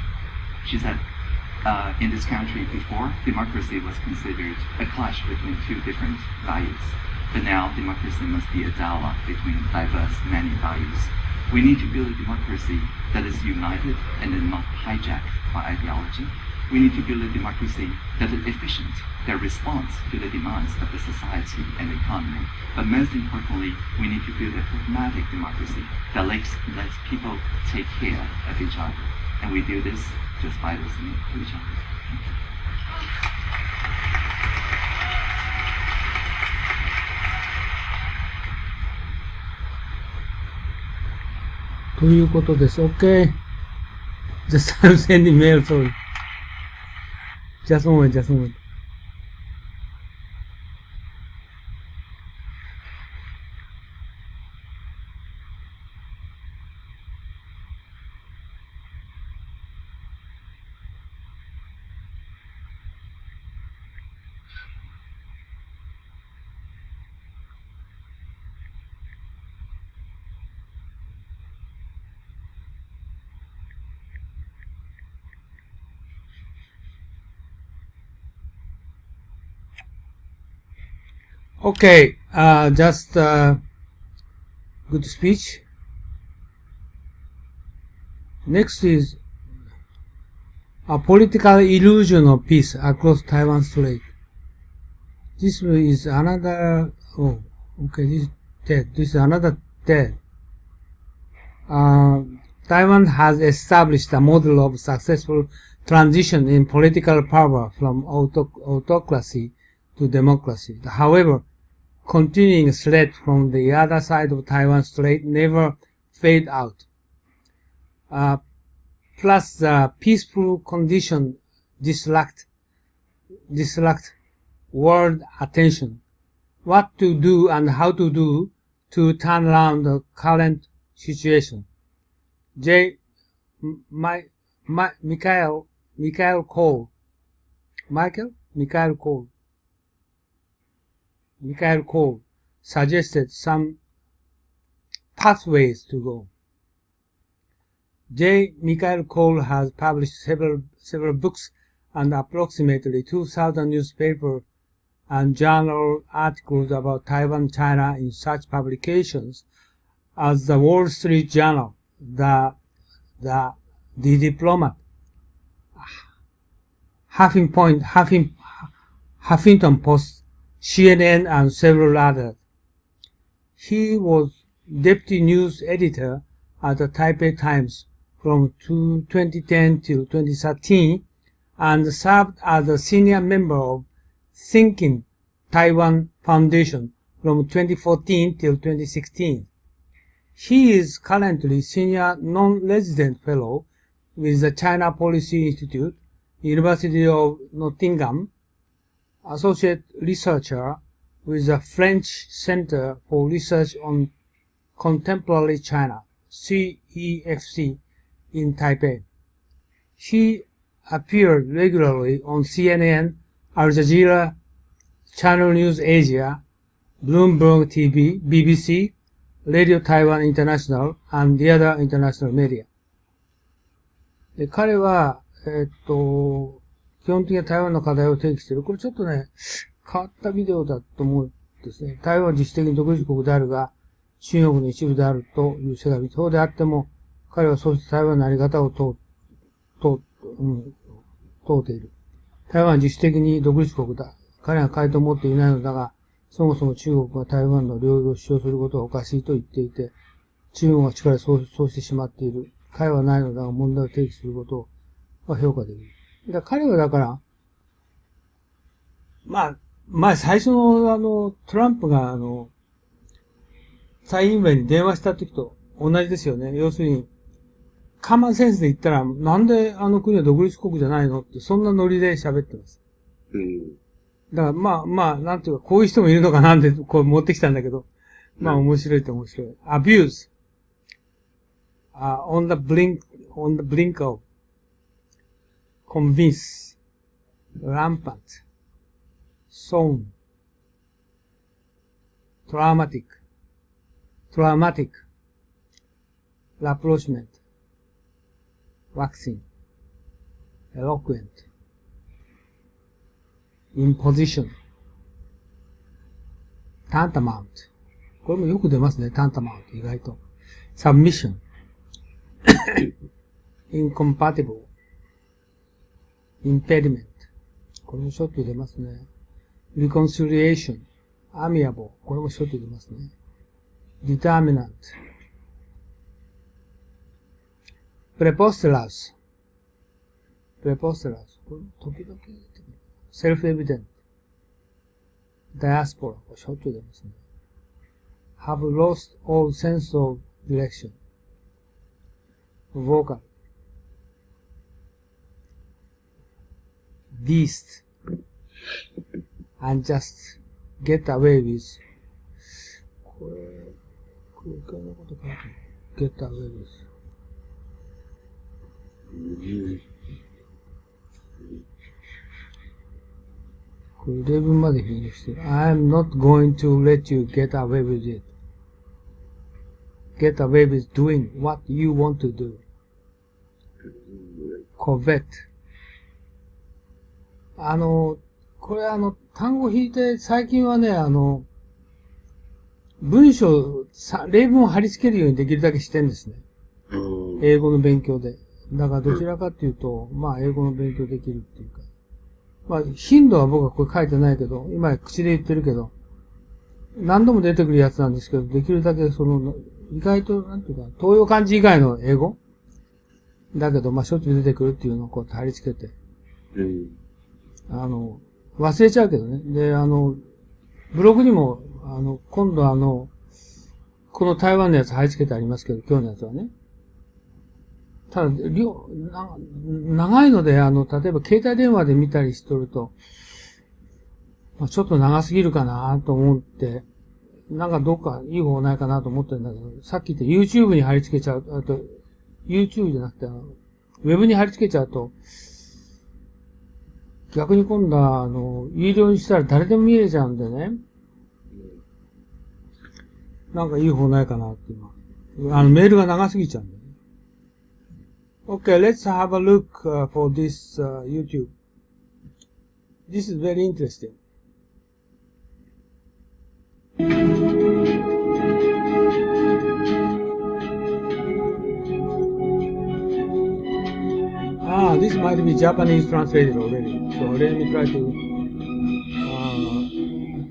She said, in this country before, democracy was considered a clash between two different values. But now democracy must be a dialogue between diverse, many values. We need to build a democracy that is united and is not hijacked by ideology. We need to build a democracy that is efficient, that responds to the demands of the society and the economy. But most importantly, we need to build a pragmatic democracy that lets people take care of each other. And we do this just by listening to each other. Thank you. ということです。OK。Just I'm sending mail, sorry. Just a moment, just a moment. Okay, just good speech. Next is a political illusion of peace across Taiwan Strait. This is another, oh, okay, this is TED. This is another TED. Taiwan has established a model of successful transition in political power from autocracy to democracy. However, continuing threat from the other side of Taiwan Strait never fade out. Plus the peaceful condition distract world attention. What to do and how to do to turn around the current situation. Michael Cole suggested some pathways to go. Michael Cole has published several books and approximately 2,000 newspaper and journal articles about Taiwan, China in such publications as the Wall Street Journal, the Diplomat, Huffington Post, CNN, and several others. He was deputy news editor at the Taipei Times from 2010 to 2013 and served as a senior member of Thinking Taiwan Foundation from 2014 till 2016. He is currently senior non-resident fellow with the China Policy Institute, University of Nottingham, associate researcher with the French Center for Research on Contemporary China, CEFC, in Taipei. He appeared regularly on CNN, Al Jazeera, Channel News Asia, Bloomberg TV, BBC, Radio Taiwan International, and the other international media. で、彼は、基本的に台湾の課題を提起している。これちょっとね、変わったビデオだと思うんですね。台湾は自主的に独立国であるが、中国の一部であるという世界にそうであっても、彼はそうして台湾のあり方を問うている。台湾は自主的に独立国だ。彼は変えて思っていないのだが、そもそも中国が台湾の領域を主張することはおかしいと言っていて、中国が力でそうしてしまっている。彼はないのだが問題を提起することは評価できる。彼はだから、最初のトランプが蔡英文に電話した時と同じですよね。要するに、カマンセンスで言ったら、なんで国は独立国じゃないのって、そんなノリで喋ってます。だからなんていうか、こういう人もいるのかなってこう持ってきたんだけど、面白いと面白い。abuse, on the brink of, convince, rampant, sown, traumatic, rapprochement, waxing, eloquent, imposition, tantamount. これもよく出ますね、tantamount。意外と。submission, incompatible, impediment. これもしょっちゅう出ますね。reconciliation, amiable. これもしょっちゅう出ますね。determinant, preposterous, これ時々self-evident, diaspora. これしょっちゅう出ますね。have lost all sense of direction, vocal, beast, unjust, get away with. これ余計なこと書いてる。get away with. これ例文まで引用してる。I'm not going to let you get away with it. Get away with doing what you want to do. covet. これ単語引いて、最近はね、例文を貼り付けるようにできるだけしてんですね。英語の勉強で。だからどちらかっていうと、英語の勉強できるっていうか。頻度は僕はこれ書いてないけど、今口で言ってるけど、何度も出てくるやつなんですけど、できるだけ意外と、なんていうか、東洋漢字以外の英語だけど、しょっちゅう出てくるっていうのをこう貼り付けて。忘れちゃうけどね。で、ブログにも、今度この台湾のやつ貼り付けてありますけど、今日のやつはね。ただ、長いので、例えば携帯電話で見たりしとると、ちょっと長すぎるかなと思って、どっかいい方法ないかなと思ってるんだけど、さっき言った YouTube に貼り付けちゃう、あと、YouTube じゃなくて、ウェブに貼り付けちゃうと、逆に今度は、有料にしたら誰でも見れちゃうんでね。いい方ないかなって今。メールが長すぎちゃうんでね。Okay, let's have a look for this YouTube. This is very interesting. This might be Japanese translated already. So let me try to.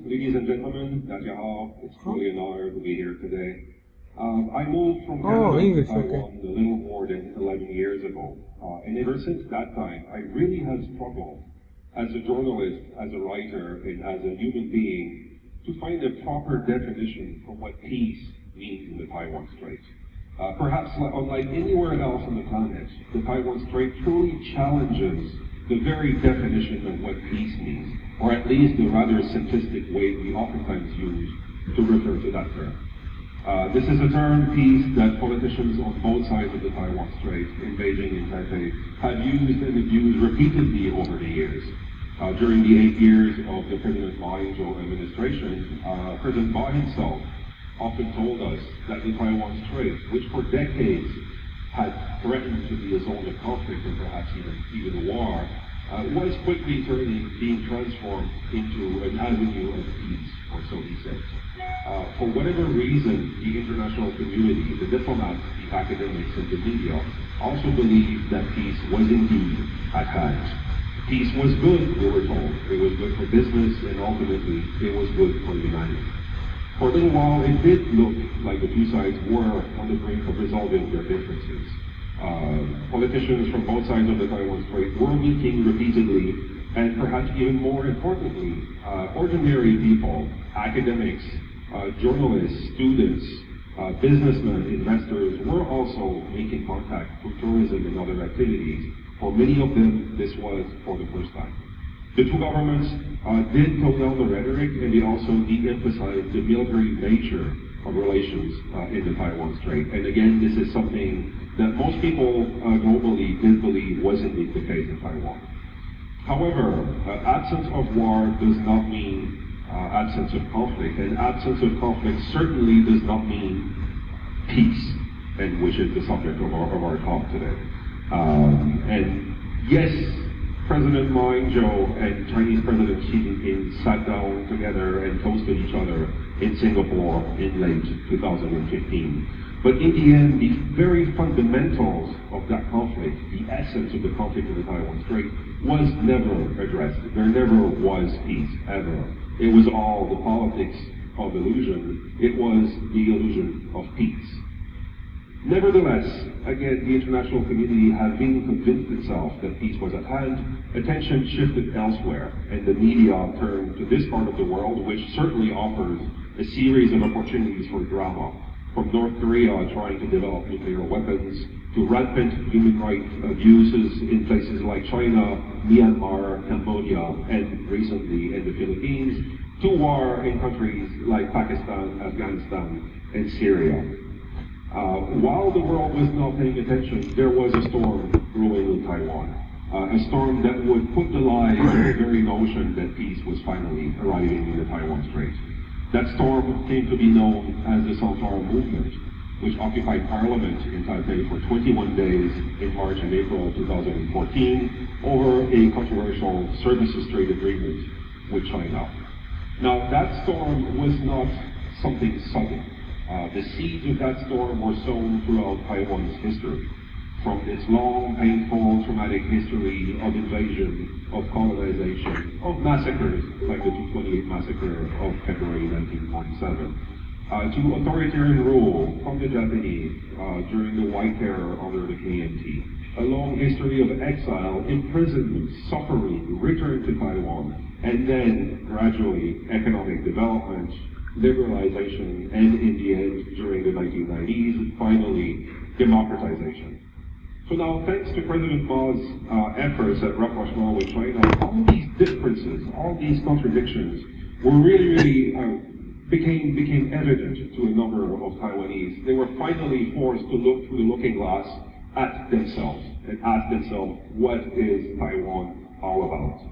Ladies and gentlemen, 大家好. It's really an honor to be here today. I moved from Canada English, to Taiwan okay. a little more than 11 years ago. And ever since that time, I really have struggled as a journalist, as a writer, and as a human being to find a proper definition for what peace means in the Taiwan Strait. Perhaps unlike anywhere else on the planet, the Taiwan Strait truly challenges the very definition of what peace means, or at least the rather simplistic way we oftentimes use to refer to that term. This is a term, peace, that politicians on both sides of the Taiwan Strait, in Beijing and Taipei, have used and abused repeatedly over the years. During the 8 years of the President Ma Ying-jeou administration, President Ma himself often told us that the Taiwan Strait, which for decades had threatened to be a zone of conflict and perhaps even a war, was quickly being transformed into an avenue of peace, or so he said. For whatever reason, the international community, the diplomats, the academics, and the media also believed that peace was indeed at hand. Peace was good, we were told. It was good for business, and ultimately, it was good for humanity. For a little while, it did look like the two sides were on the brink of resolving their differences. Politicians from both sides of the Taiwan Strait were meeting repeatedly, and perhaps even more importantly, ordinary people, academics, journalists, students, businessmen, investors were also making contact through tourism and other activities. For many of them, this was for the first time. The two governments did tone down the rhetoric, and they also de-emphasized the military nature of relations in the Taiwan Strait. And again, this is something that most people globally did believe was indeed the case in Taiwan. However, absence of war does not mean absence of conflict, and absence of conflict certainly does not mean peace, and which is the subject of our talk today. And yes, President Ma Ying-jeou and Chinese President Xi Jinping sat down together and toasted each other in Singapore in late 2015. But in the end, the very fundamentals of that conflict, the essence of the conflict in the Taiwan Strait, was never addressed. There never was peace, ever. It was all the politics of illusion. It was the illusion of peace. Nevertheless, again, the international community having convinced itself that peace was at hand, attention shifted elsewhere, and the media turned to this part of the world, which certainly offers a series of opportunities for drama, from North Korea trying to develop nuclear weapons, to rampant human rights abuses in places like China, Myanmar, Cambodia, and recently in the Philippines, to war in countries like Pakistan, Afghanistan, and Syria. While the world was not paying attention, there was a storm brewing in Taiwan. A storm that would put to life the very notion that peace was finally arriving in the Taiwan Strait. That storm came to be known as the Sunflower Movement, which occupied Parliament in Taipei for 21 days in March and April 2014 over a controversial services trade agreement with China. Now, that storm was not something sudden. The seeds of that storm were sown throughout Taiwan's history, from its long, painful, traumatic history of invasion, of colonization, of massacres, like the 228 massacre of February 1947, to authoritarian rule from the Japanese during the White Terror under the KMT, a long history of exile, imprisonment, suffering, return to Taiwan, and then gradually economic development, liberalization, and in the end, during the 1990s, finally, democratization. So now, thanks to President Ma's efforts at rapprochement with China, all these differences, all these contradictions were really became evident to a number of Taiwanese. They were finally forced to look through the looking glass at themselves and ask themselves, what is Taiwan all about?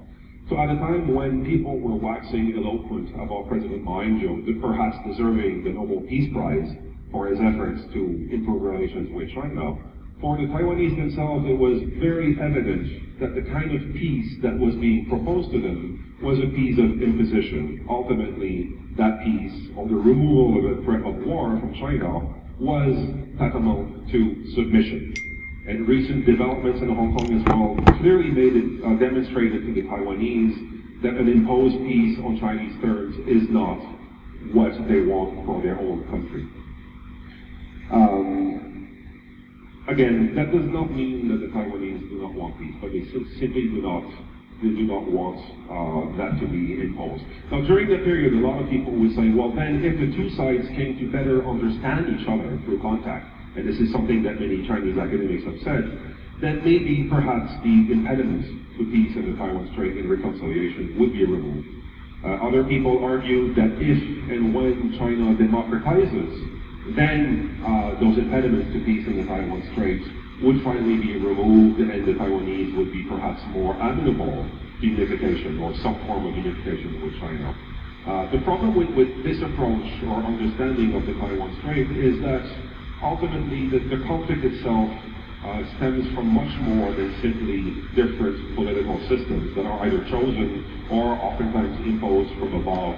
So at a time when people were waxing eloquent about President Ma Ying-jeou, perhaps deserving the Nobel Peace Prize for his efforts to improve relations with China, for the Taiwanese themselves, it was very evident that the kind of peace that was being proposed to them was a peace of imposition. Ultimately, that peace, or the removal of a threat of war from China, was tantamount to submission. And recent developments in Hong Kong as well clearly made it demonstrated to the Taiwanese that an imposed peace on Chinese terms is not what they want for their own country. Again, that does not mean that the Taiwanese do not want peace, but they simply do not want that to be imposed. Now, during that period, a lot of people would say, well, then if the two sides came to better understand each other through contact, and this is something that many Chinese academics have said, then maybe perhaps the impediments to peace in the Taiwan Strait and reconciliation would be removed. Other people argue that if and when China democratizes, then those impediments to peace in the Taiwan Strait would finally be removed, and the Taiwanese would be perhaps more amenable to unification or some form of unification with China. The problem with this approach or understanding of the Taiwan Strait is that ultimately the conflict itself stems from much more than simply different political systems that are either chosen or oftentimes imposed from above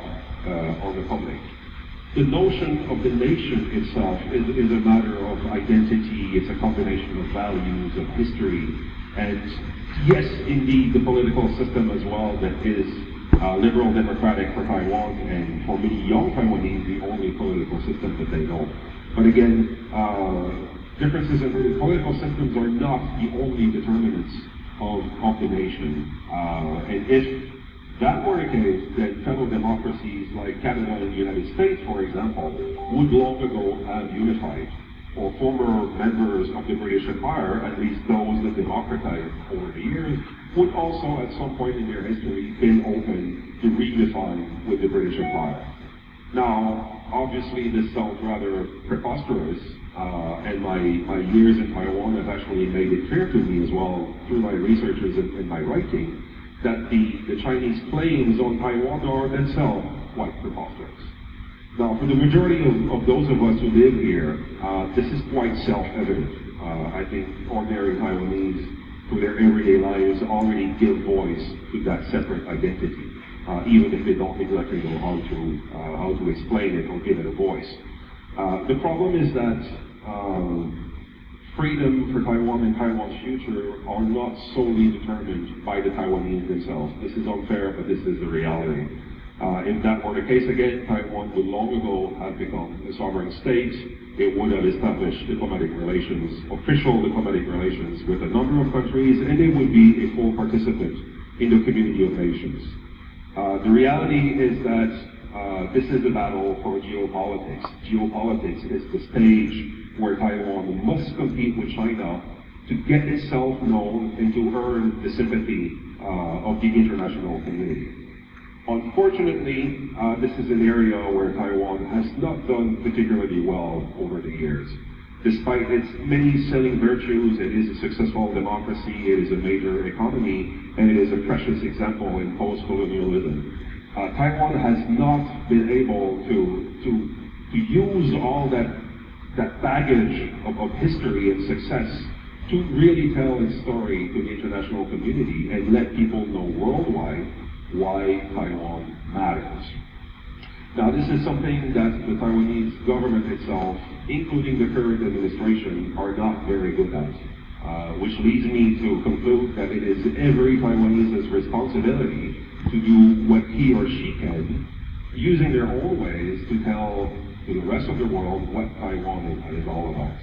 on the public. The notion of the nation itself is a matter of identity. It's a combination of values, of history, and yes, indeed, the political system as well that is liberal democratic for Taiwan, and for many young Taiwanese, the only political system that they know. But again, differences in political systems are not the only determinants of the nation. And if that were the case, then fellow democracies like Canada and the United States, for example, would long ago have unified. Or former members of the British Empire, at least those that democratized over the years, would also at some point in their history been open to reunifying with the British Empire. Now, obviously this sounds rather preposterous, and my years in Taiwan have actually made it clear to me as well, through my researches and my writing, that the Chinese claims on Taiwan are themselves quite preposterous. Now, for the majority of those of us who live here, this is quite self-evident. I think ordinary Taiwanese, through their everyday lives, already give voice to that separate identity, even if they don't exactly know how to explain it or give it a voice. The problem is that freedom for Taiwan and Taiwan's future are not solely determined by the Taiwanese themselves. This is unfair, but this is the reality. If that were the case again, Taiwan would long ago have become a sovereign state. It would have established diplomatic relations, official diplomatic relations with a number of countries, and it would be a full participant in the community of nations. The reality is that this is a battle for geopolitics. Geopolitics is the stage where Taiwan must compete with China to get itself known and to earn the sympathy of the international community. Unfortunately, this is an area where Taiwan has not done particularly well over the years. Despite its many selling virtues, it is a successful democracy, it is a major economy, and it is a precious example in post-colonialism. Taiwan has not been able to use all that baggage of history and success to really tell its story to the international community and let people know worldwide why Taiwan matters. Now, this is something that the Taiwanese government itself, including the current administration, are not very good at, which leads me to conclude that it is every Taiwanese's responsibility to do what he or she can, using their own ways to tell to the rest of the world what Taiwan is all about.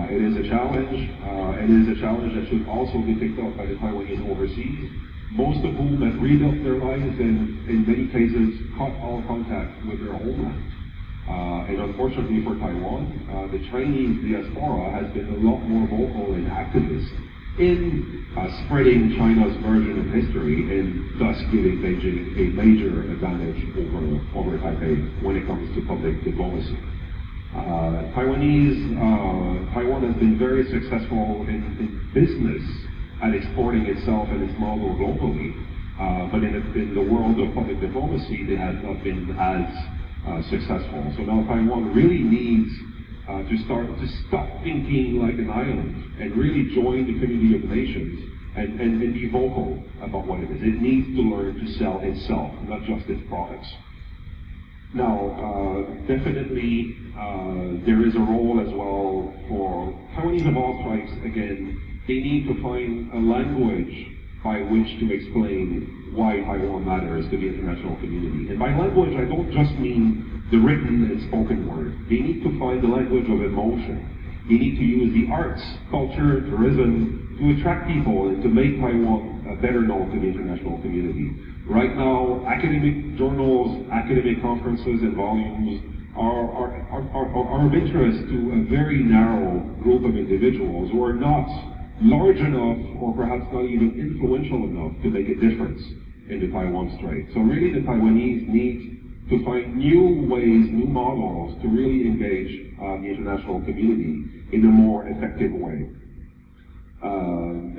It is a challenge, and it is a challenge that should also be picked up by the Taiwanese overseas, most of whom have rebuilt their lives and, in many cases, cut all contact with their homeland. And unfortunately for Taiwan, the Chinese diaspora has been a lot more vocal and activist in spreading China's version of history and thus giving Beijing a major advantage over Taipei when it comes to public diplomacy. Taiwan has been very successful in business at exporting itself and its model globally, but in the world of public diplomacy, they have not been as successful. So now Taiwan really needs to stop thinking like an island and really join the community of nations and be vocal about what it is. It needs to learn to sell itself, not just its products. Now, definitely, there is a role as well for Taiwanese of all stripes. Again, they need to find a language by which to explain why Taiwan matters to the international community. And by language, I don't just mean the written and spoken word. They need to find the language of emotion. They need to use the arts, culture, tourism to attract people and to make Taiwan better known to the international community. Right now, academic journals, academic conferences and volumes are of interest to a very narrow group of individuals who are not large enough or perhaps not even influential enough to make a difference in the Taiwan Strait. So really the Taiwanese need to find new ways, new models to really engage the international community in a more effective way. And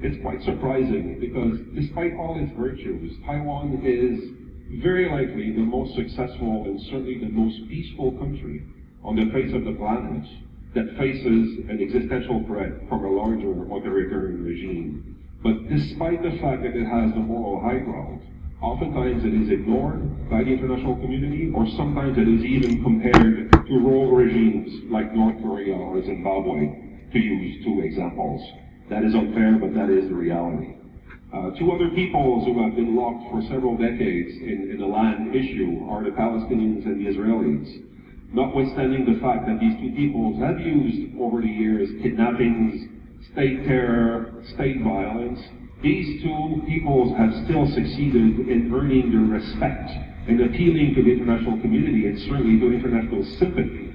it's quite surprising because despite all its virtues, Taiwan is very likely the most successful and certainly the most peaceful country on the face of the planet that faces an existential threat from a larger authoritarian regime. But despite the fact that it has the moral high ground, oftentimes it is ignored by the international community, or sometimes it is even compared to rogue regimes like North Korea or Zimbabwe, to use two examples. That is unfair, but that is the reality. Two other peoples who have been locked for several decades in the land issue are the Palestinians and the Israelis. Notwithstanding the fact that these two peoples have used over the years kidnappings, state terror, state violence, these two peoples have still succeeded in earning the respect and appealing to the international community and certainly to international sympathy.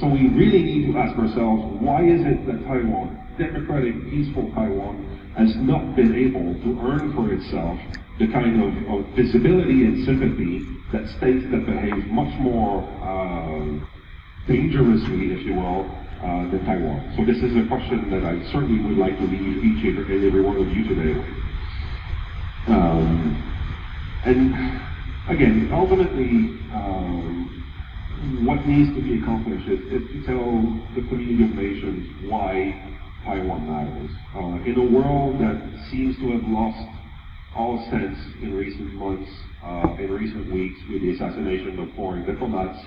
So we really need to ask ourselves, why is it that Taiwan, democratic, peaceful Taiwan, has not been able to earn for itself the kind of visibility and sympathy that states that behave much more dangerously, if you will, than Taiwan. So this is a question that I certainly would like to leave each and every one of you today. And again, ultimately, what needs to be accomplished is to tell the community of nations why Taiwan matters. In a world that seems to have lost all sense in recent months, in recent weeks, with the assassination of foreign diplomats,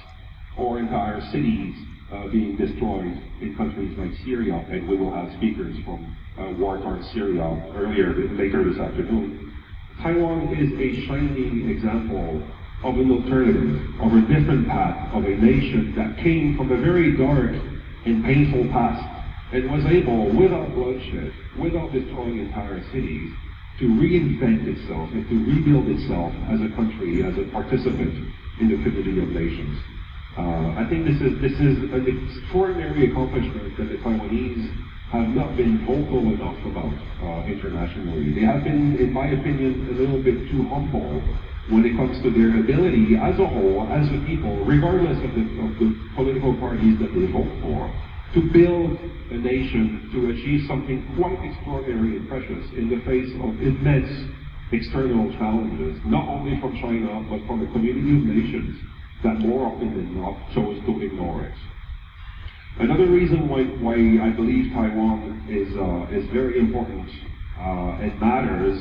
or entire cities being destroyed in countries like Syria, and we will have speakers from war-torn Syria later this afternoon. Taiwan is a shining example of an alternative, of a different path, of a nation that came from a very dark and painful past and was able, without bloodshed, without destroying entire cities, to reinvent itself and to rebuild itself as a country, as a participant in the community of nations. I think this is an extraordinary accomplishment that the Taiwanese have not been vocal enough about internationally. They have been, in my opinion, a little bit too humble when it comes to their ability as a whole, as a people, regardless of the political parties that they vote for, to build a nation to achieve something quite extraordinary and precious in the face of immense external challenges, not only from China, but from a community of nations that more often than not chose to ignore it. Another reason why I believe Taiwan is very important and matters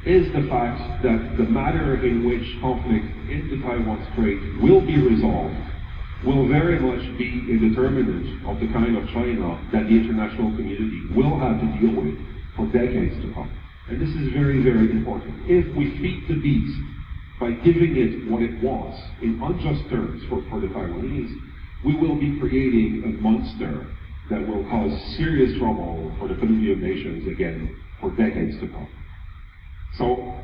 is the fact that the manner in which conflict in the Taiwan Strait will be resolved will very much be a determinant of the kind of China that the international community will have to deal with for decades to come. And this is very, very important. If we feed the beast by giving it what it wants in unjust terms for the Taiwanese, we will be creating a monster that will cause serious trouble for the community of nations again for decades to come. So,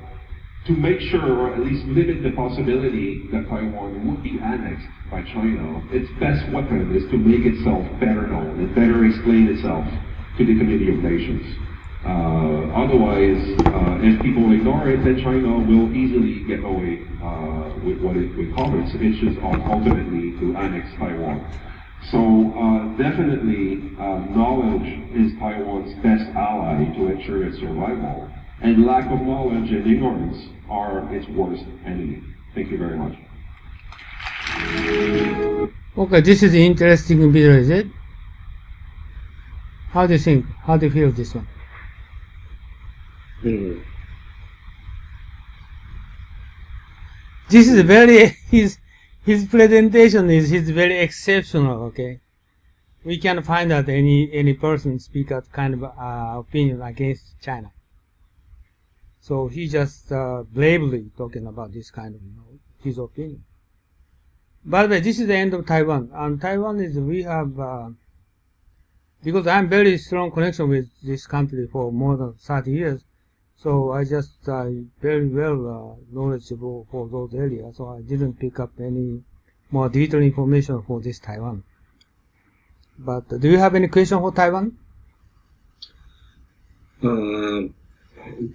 to make sure, or at least limit the possibility that Taiwan would be annexed by China, its best weapon is to make itself better known and better explain itself to the community of nations. Otherwise, if people ignore it, then China will easily get away with what it would call its wishes ultimately to annex Taiwan. So definitely, knowledge is Taiwan's best ally to ensure its survival. And lack of knowledge and ignorance are its worst enemy. Thank you very much. Okay, this is an interesting video, is it? How do you think? How do you feel this one? This is very, his presentation is very exceptional, okay? We can't find out any person speak out kind of opinion against China. So he just bravely talking about this kind of, his opinion. By the way, this is the end of Taiwan. And Taiwan is, we have, because I'm very strong connection with this country for more than 30 years, so I just very well knowledgeable for those areas, so I didn't pick up any more detailed information for this Taiwan. But do you have any question for Taiwan?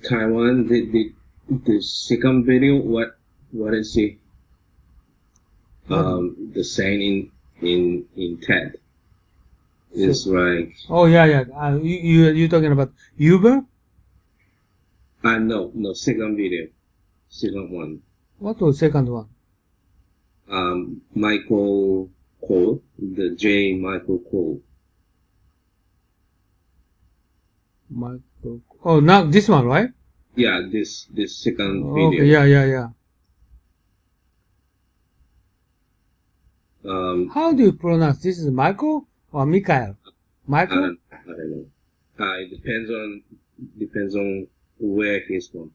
Taiwan, the second video, what is it? The saying in TED is like. Oh yeah. You talking about Uber? No, second video, second one. What was second one? Michael Cole, the J. Michael Cole. Michael. Oh, now this one, right? Yeah, this second video. Okay, yeah. How do you pronounce this? Is Michael or Mikael? Michael? I don't know. It depends on where he's from.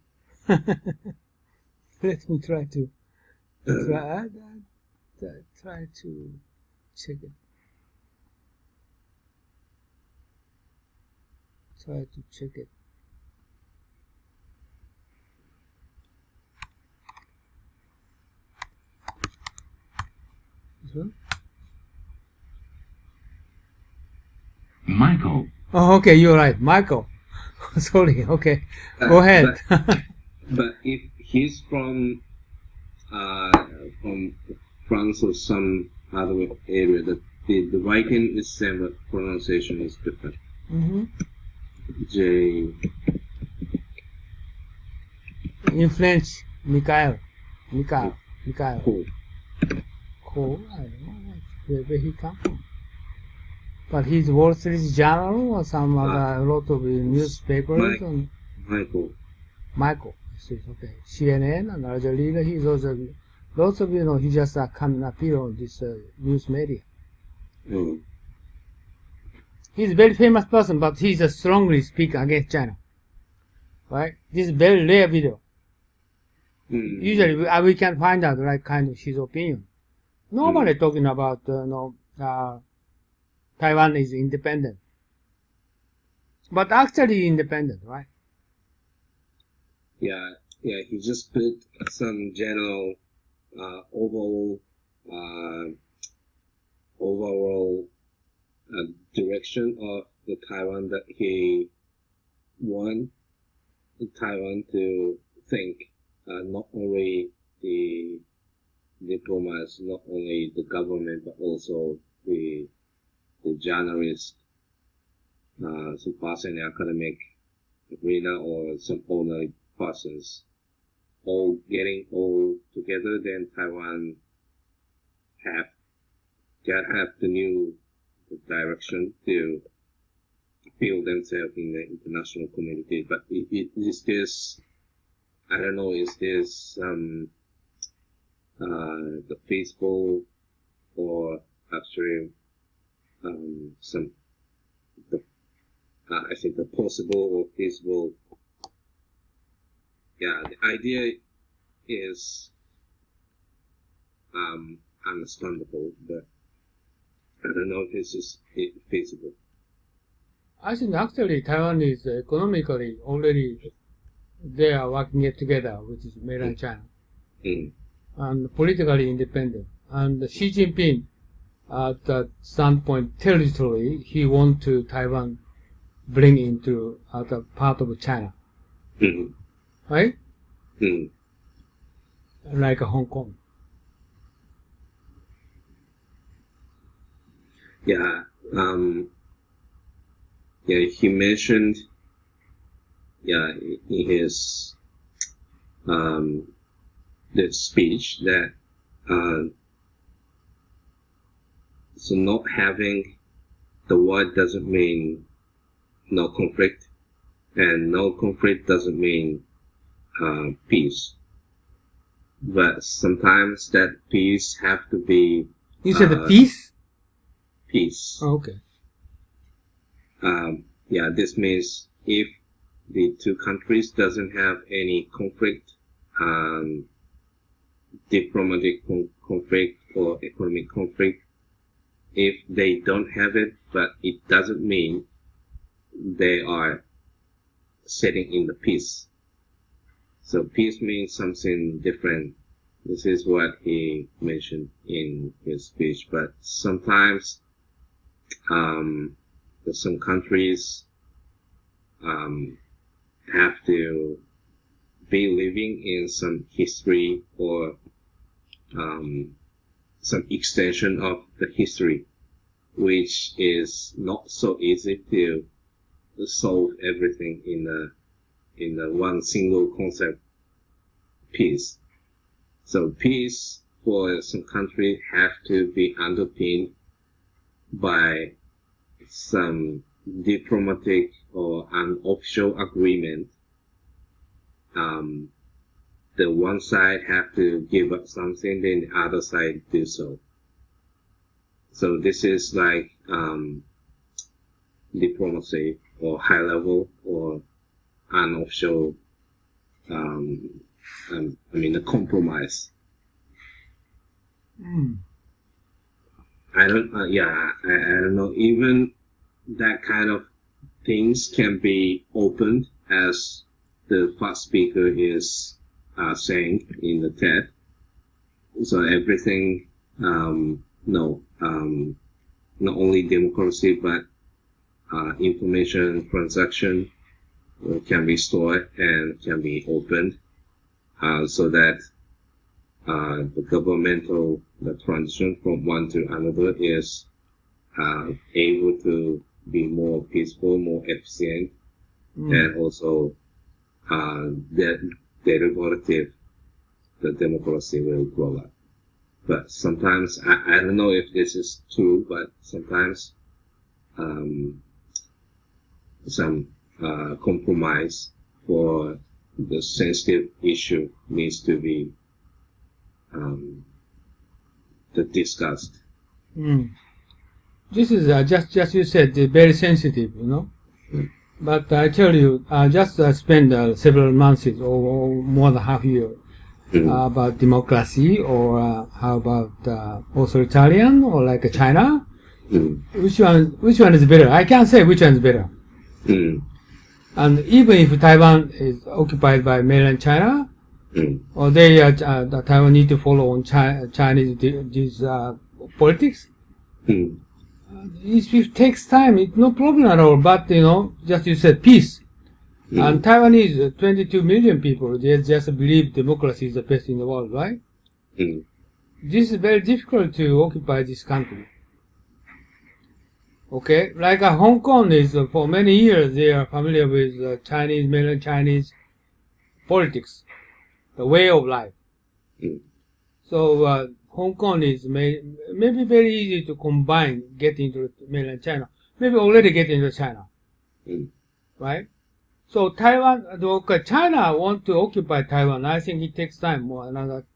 Let me try to try to check it. Try to check it. This one? Michael. Oh, okay, you're right, Michael. Sorry, okay, go ahead. But if he's from France or some other area, the writing is same, but pronunciation is different. J. In French, Mikael. Cool. Cool. I don't know where he comes from. But he's Wall Street Journal or some other lot of newspapers. Michael. Okay. CNN and Al Jazeera. He's also lots of he just coming up here on this news media. He's a very famous person, but he's a strongly speak against China. Right? This is very rare video. Usually we can find out like kind of his opinion. Nobody talking about Taiwan is independent, but actually independent, right? Yeah. He just put some general overall direction of the Taiwan that he want Taiwan to think, not only the diplomats, not only the government, but also the journalists, some person in academic arena or some ordinary persons, all getting all together. Then Taiwan have the new direction to feel themselves in the international community. But is this, I don't know, is this the feasible or actually I think the possible or feasible. Yeah, the idea is understandable, but I don't know if this is feasible. I think actually Taiwan is economically already they are working it together with mainland China, and politically independent. And Xi Jinping, at that standpoint, territory he wants to Taiwan bring into other part of China, right? Like Hong Kong. Yeah. He mentioned, in his the speech that so not having the word doesn't mean no conflict, and no conflict doesn't mean peace. but sometimes that peace have to be. You said the peace? Peace. Oh, okay. Yeah, this means if the two countries doesn't have any conflict, diplomatic conflict or economic conflict, if they don't have it, but it doesn't mean they are setting in the peace. So peace means something different. This is what he mentioned in his speech. But sometimes, some countries have to be living in some history or some extension of the history, which is not so easy to solve everything in the one single concept, peace. So peace for some country have to be underpinned by some diplomatic or unofficial agreement. The one side have to give up something, then the other side do so. So this is like diplomacy or high level or unofficial, a compromise. I don't know. Even that kind of things can be opened, as the first speaker is saying in the TED. So everything, not only democracy, but information transaction can be stored and can be opened, so that the transition from one to another is able to be more peaceful, more efficient, and also deliberative. The democracy will grow up. But sometimes, I don't know if this is true, but sometimes some compromise for the sensitive issue needs to be discussed. This is just you said, very sensitive, you know. But I tell you, I just spent several months or more than half a year about democracy, or how about authoritarian, or like China. Which one is better? I can't say which one is better. And even if Taiwan is occupied by mainland China, or Taiwan need to follow on Chinese politics. It takes time. It's no problem at all. But just you said peace. And Taiwan is 22 million people. They just believe democracy is the best in the world, right? This is very difficult to occupy this country. Okay, like Hong Kong is, for many years they are familiar with mainland Chinese politics, the way of life. So Hong Kong is maybe very easy to get into mainland China. Maybe already get into China, right? So China want to occupy Taiwan. I think it takes time, more another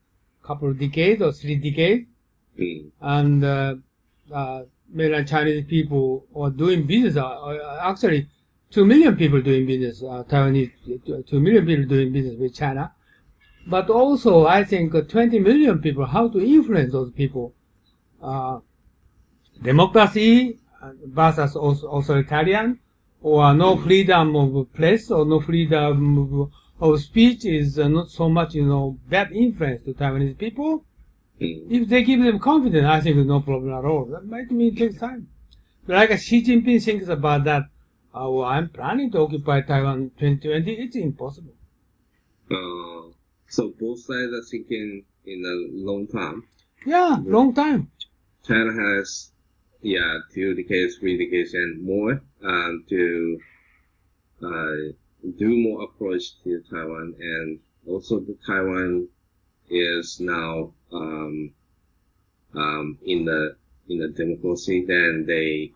couple of decades or 3 decades, and mainland Chinese people are doing business. Actually, 2 million people doing business. Taiwanese 2 million people doing business with China. But also, I think 20 million people, how to influence those people. Democracy versus authoritarian, or no freedom of press, or no freedom of speech is not so much, bad influence to Taiwanese people. If they give them confidence, I think it's no problem at all. That might mean it takes time. Like Xi Jinping thinks about that. I'm planning to occupy Taiwan 2020. It's impossible. So both sides are thinking in a long time. Yeah, long time. China has, 2 decades, 3 decades, and more to do more approach to Taiwan, and also the Taiwan is now in the democracy. Then they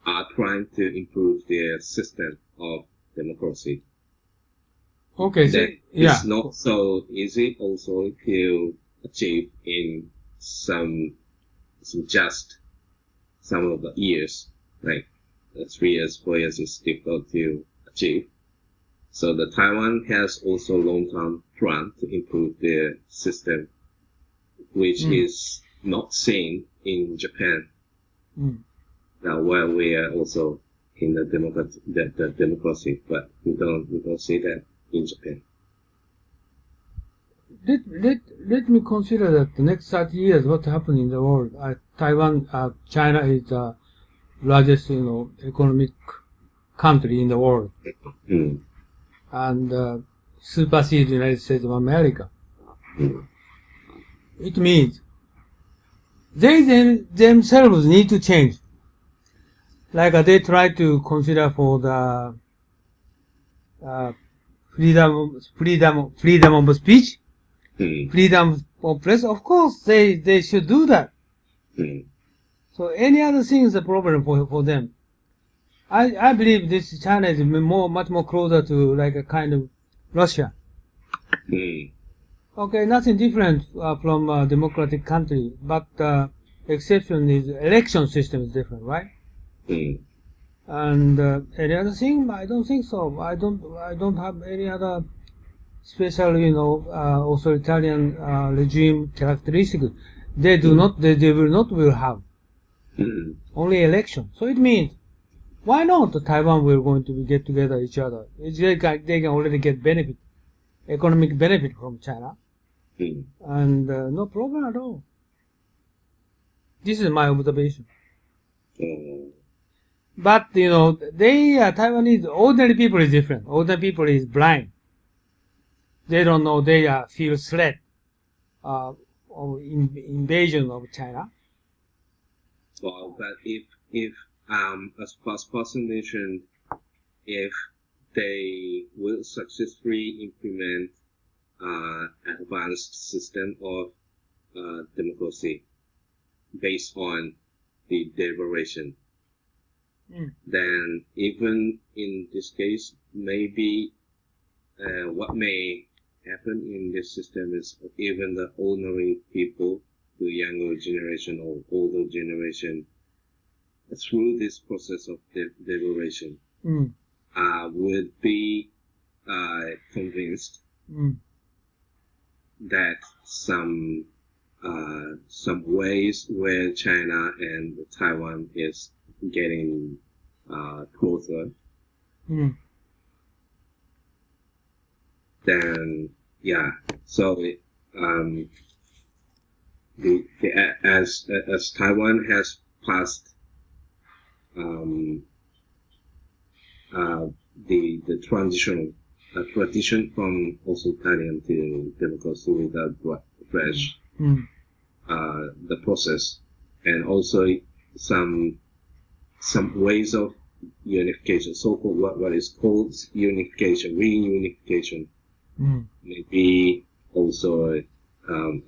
are trying to improve their system of democracy. Okay, so, yeah. It's not so easy also to achieve in some of the years, like 3 years, 4 years is difficult to achieve. So the Taiwan has also long-term plan to improve their system, which is not seen in Japan. Now, while we are also in the democracy, but we don't see that in Japan. Let me consider that the next 30 years, what happened in the world. Taiwan, China is the largest, economic country in the world, and supersedes the United States of America. It means they themselves need to change. Like they try to consider for the freedom of speech, freedom of press. Of course, they should do that. So any other thing is a problem for them. I believe this China is much more closer to like a kind of Russia. Okay, nothing different from a democratic country, but exception is election system is different, right? And any other thing? I don't think so. I don't have any other special, authoritarian regime characteristics. They will have only election. So it means, why not Taiwan will going to get together each other? They can already get economic benefit from China, and no problem at all. This is my observation. But Taiwanese ordinary people is different. Ordinary people is blind. They don't know they feel threat of invasion of China. Well, but if as first person mentioned, if they will successfully implement advanced system of democracy based on the deliberation, then even in this case, maybe what may happen in this system is even the ordinary people, the younger generation or older generation, through this process of deliberation, would be convinced that some ways where China and Taiwan is getting closer, then so as Taiwan has passed the transition from authoritarian to democracy without flash, the process, and also some ways of unification, so-called what is called unification, reunification, may be also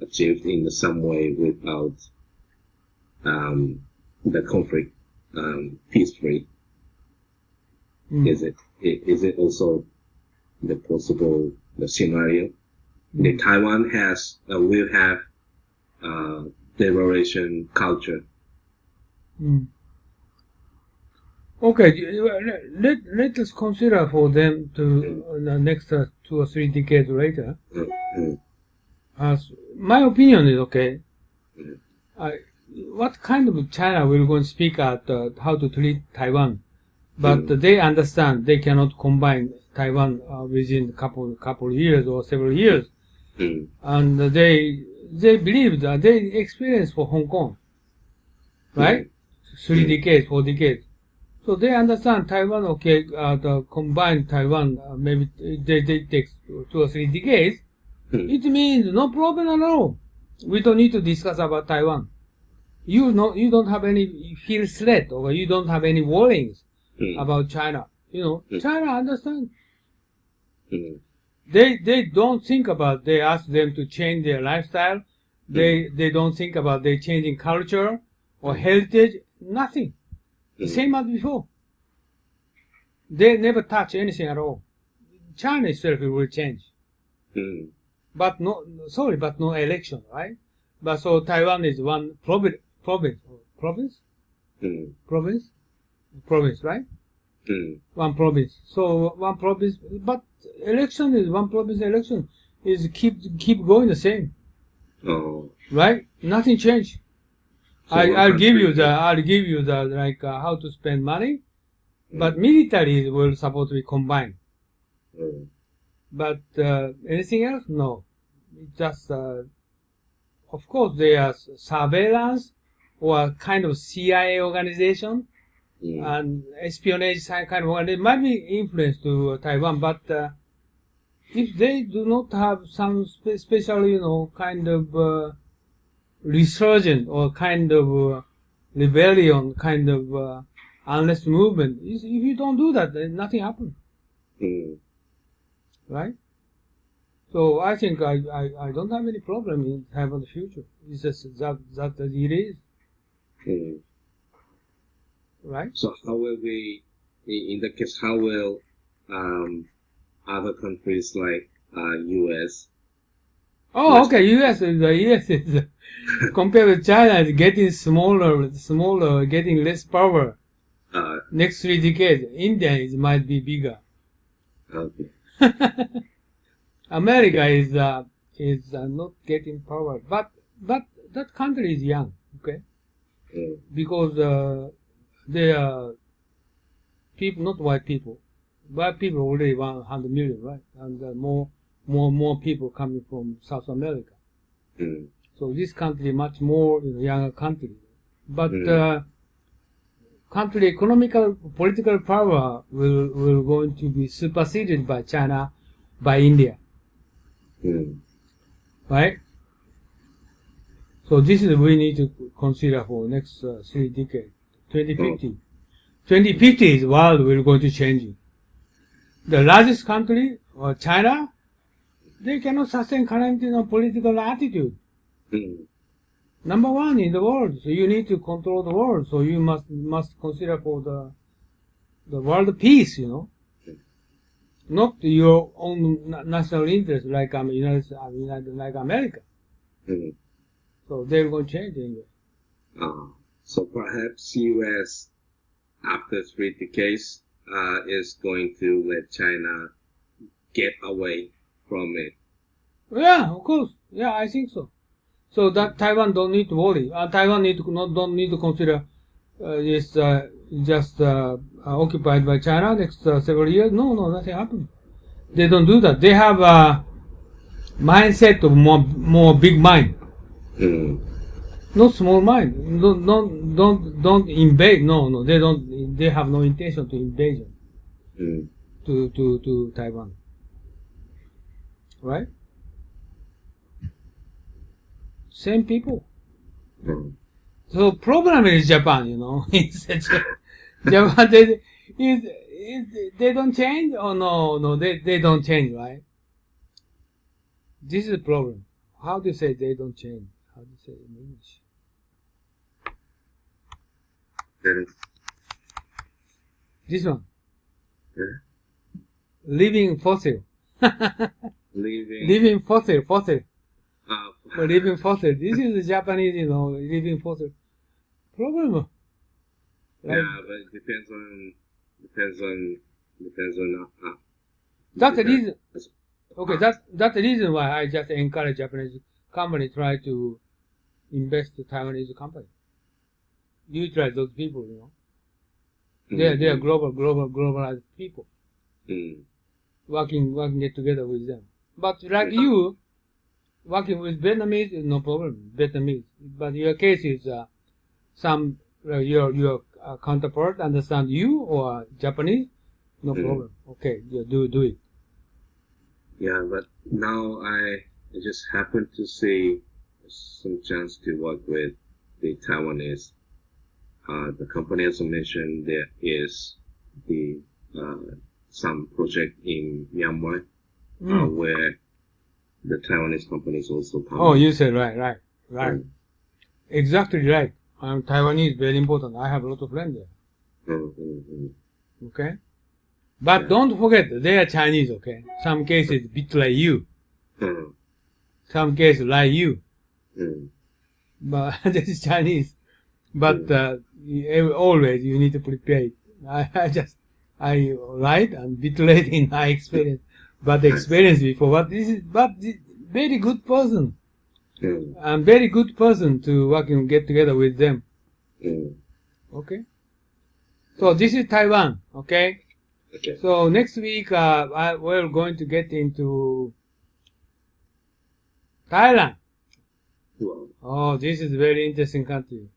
achieved in some way without the conflict peacefully. Is it also the possible scenario? The Taiwan will have liberation culture. Okay, let us consider for them to the next 2 or 3 decades later. My opinion is okay. What kind of China will go and speak at how to treat Taiwan, but they understand they cannot combine Taiwan within a couple years or several years, and they believe that they experience for Hong Kong, right? 3 decades, 4 decades. So they understand Taiwan, okay, the combined Taiwan, maybe they take 2 or 3 decades. It means no problem at all. We don't need to discuss about Taiwan. You don't have any feel threat, or you don't have any worries about China. China understand. They don't think about, they ask them to change their lifestyle. They don't think about they changing culture or heritage, nothing. Same as before. They never touch anything at all. China itself will change. Mm. But no election, right? But so Taiwan is one province, Mm. right? Mm. One province. So one province, but election is one province election is keep going the same, Oh. right? Nothing changed. So I'll give you the like how to spend money, but military will supposed to be combined. Mm. But anything else, no. It's just of course there are surveillance or kind of CIA organization and espionage kind of. It might be influence to Taiwan, but if they do not have some special, kind of resurgent or kind of rebellion, kind of unrest movement, if you don't do that, then nothing happens, right? So I think I don't have any problem in Taiwan's future. It's just that it is. Right? So how will we, in that case, how will other countries like US? Oh, okay. US is compared with China, is getting smaller, getting less power. Next 3 decades, India might be bigger. Okay. America is not getting power, but that country is young, okay? Because they are people, not white people. White people already 100 million, right? And more people coming from South America. So this country much more younger country, but country economical political power will going to be superseded by China, by India. Right? So this is we need to consider for next 3 decades. 2050. 2050 is world will going to change. The largest country, China, they cannot sustain current political attitude. Number one in the world, so you need to control the world. So you must consider for the world peace, not your own national interest like like America. So they're going to change anyway. So perhaps US after 3 decades is going to let China get away from it. Yeah, of course. Yeah, I think so. So that Taiwan don't need to worry. Taiwan don't need to consider is just occupied by China next several years. No, nothing happened. They don't do that. They have a mindset of more big mind, not small mind. Don't invade. No, they don't. They have no intention to invasion to Taiwan. Right? Same people. So problem is Japan, Japan, they don't change? Oh, no, they don't change, right? This is the problem. How do you say they don't change? How do you say it in English? This one. Living fossil. Living fossil. Living fossil. This is the Japanese, living fossil. Problem. Right? Yeah, but it depends on. That's the reason. Okay, that's the reason why I just encourage Japanese company try to invest in Taiwanese company. Utilize those people, They are globalized people. Working get together with them. But like you, working with Vietnamese is no problem. Vietnamese, but your case is some your counterpart understand you or Japanese, no problem. Okay, you do it. Yeah, but now I just happen to see some chance to work with the Taiwanese. The company, as I mentioned, there is the some project in Myanmar where the Taiwanese companies also come. Oh, you said right. Exactly right. Taiwanese is very important. I have a lot of friends there. Okay? But don't forget, they are Chinese, okay? Some cases bit like you. Some cases like you. But this is Chinese. But always you need to prepare it. I write and bit late in my experience. But experience before. But very good person. And very good person to work and get together with them. Okay? So this is Taiwan, okay? Okay. So next week, we're going to get into Thailand. Wow. Oh, this is a very interesting country.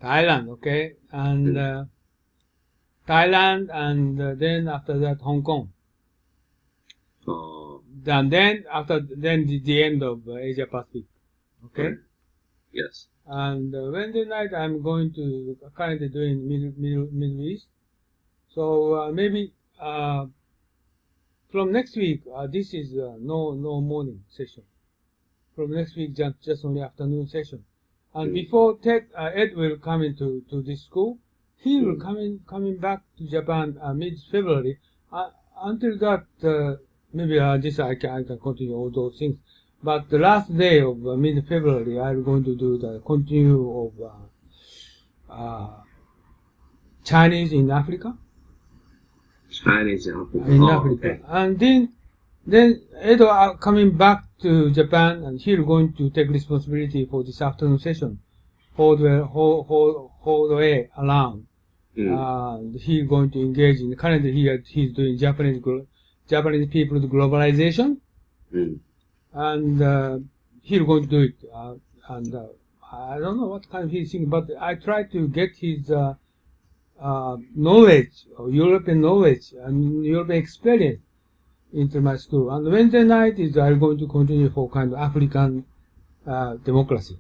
Thailand, okay? And Thailand, and then after that, Hong Kong. Oh. And then the end of Asia Pacific. Okay? Yes. And Wednesday night, I'm going to currently doing Middle East. So maybe from next week, this is no morning session. From next week, just only afternoon session. And before Ed will come into this school, he will coming back to Japan mid-February. Until that, maybe this I can continue all those things. But the last day of mid-February, I'm going to do the continue of Chinese in Africa. Chinese in Africa. In Africa. Okay. And then Edo coming back to Japan, and he's going to take responsibility for this afternoon session, whole way around. He's going to engage in, currently he's doing Japanese people's globalization. And he's going to do it. And I don't know what kind of he's thinking, but I try to get his knowledge, or European knowledge and European experience into my school. And Wednesday night is I'm going to continue for kind of African democracy.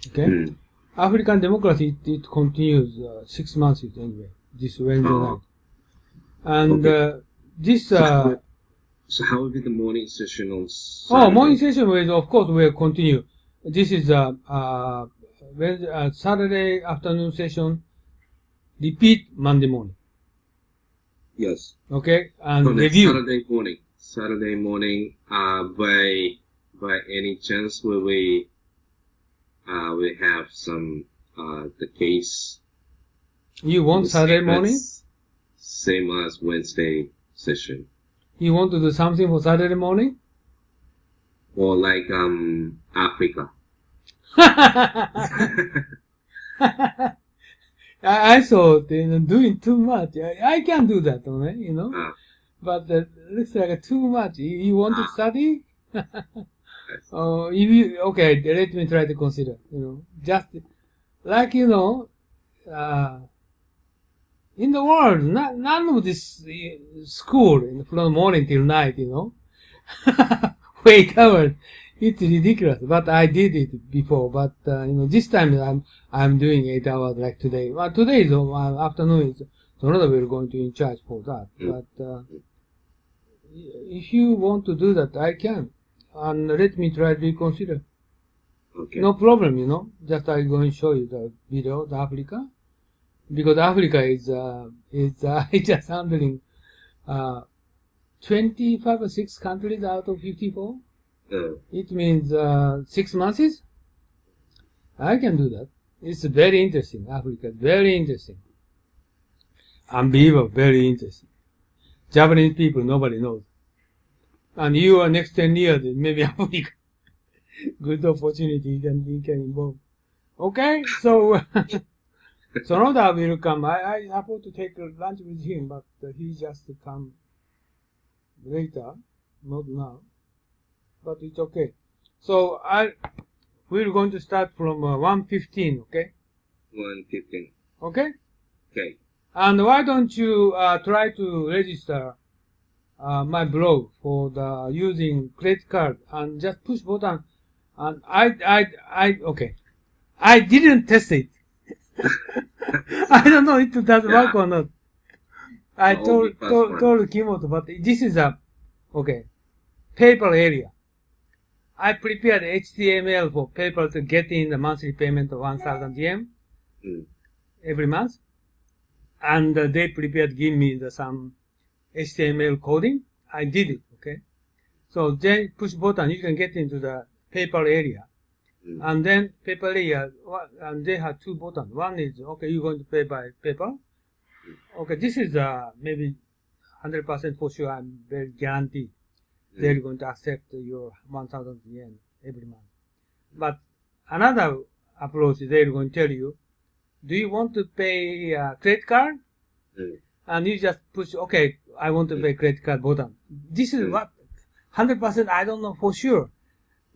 Okay? African democracy, it continues 6 months anyway, this Wednesday night. And this... So how will be the morning session on Saturday? Morning session will, of course, will continue. This is Saturday afternoon session, repeat Monday morning. Yes. Okay, and so review. Saturday morning, by any chance will we have some, the case? You want Saturday morning? Same as Wednesday session. You want to do something for Saturday morning? Or like, Africa. I thought, doing too much. I can do that, but looks like too much. You want to study? Okay, let me try to consider, just like, in the world, none of this school from morning till night, 8 hours. It's ridiculous, but I did it before. But this time I'm doing 8 hours like today. Well, today is afternoon. Is Toronto we're going to in charge for that. But if you want to do that, I can, and let me try to reconsider. Okay. No problem, Just I'm going to show you the video, the Africa, because Africa is just handling 25 or 6 countries out of 54. It means 6 months. I can do that. It's very interesting. Africa, very interesting. Unbelievable, very interesting. Japanese people, nobody knows. And you are next 10 years, maybe Africa. Good opportunity, you can involve. Okay, so Sonoda will come. I supposed to take lunch with him, but he just come later, not now. But it's okay. So we're going to start from 1:15, okay? 1:15. Okay? Okay. And why don't you try to register my blog for the using credit card and just push button. And okay. I didn't test it. I don't know if it does work or not. I told Kimoto, but this is okay, PayPal area. I prepared HTML for PayPal to get in the monthly payment of 1,000 yen every month. And they prepared, give me some HTML coding. I did it, okay? So then push button, you can get into the paper area. And then paper area, and they have two buttons. One is, okay, you're going to pay by paper. Okay, this is maybe 100% for sure, I'm very guaranteed. They're going to accept your 1,000 yen every month. But another approach, they're going to tell you, do you want to pay credit card? And you just push, okay, I want to pay credit card button. This is what 100% I don't know for sure.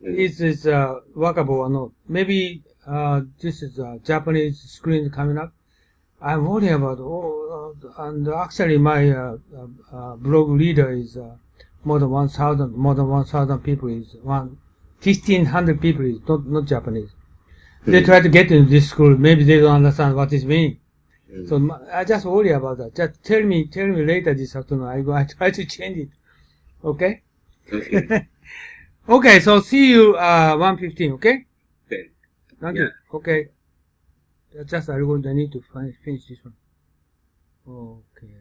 Is this workable or not? Maybe this is a Japanese screen coming up. I'm worried about and actually my blog reader is more than 1,000 people is 1,500 people is not Japanese. They try to get into this school. Maybe they don't understand what this means. So I just worry about that. Just tell me later this afternoon. I try to change it. Okay? Okay. Okay, so see you 1:15, okay? Okay. Thank you. Okay. Just I need to finish this one. Okay.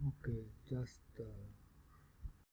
Okay, just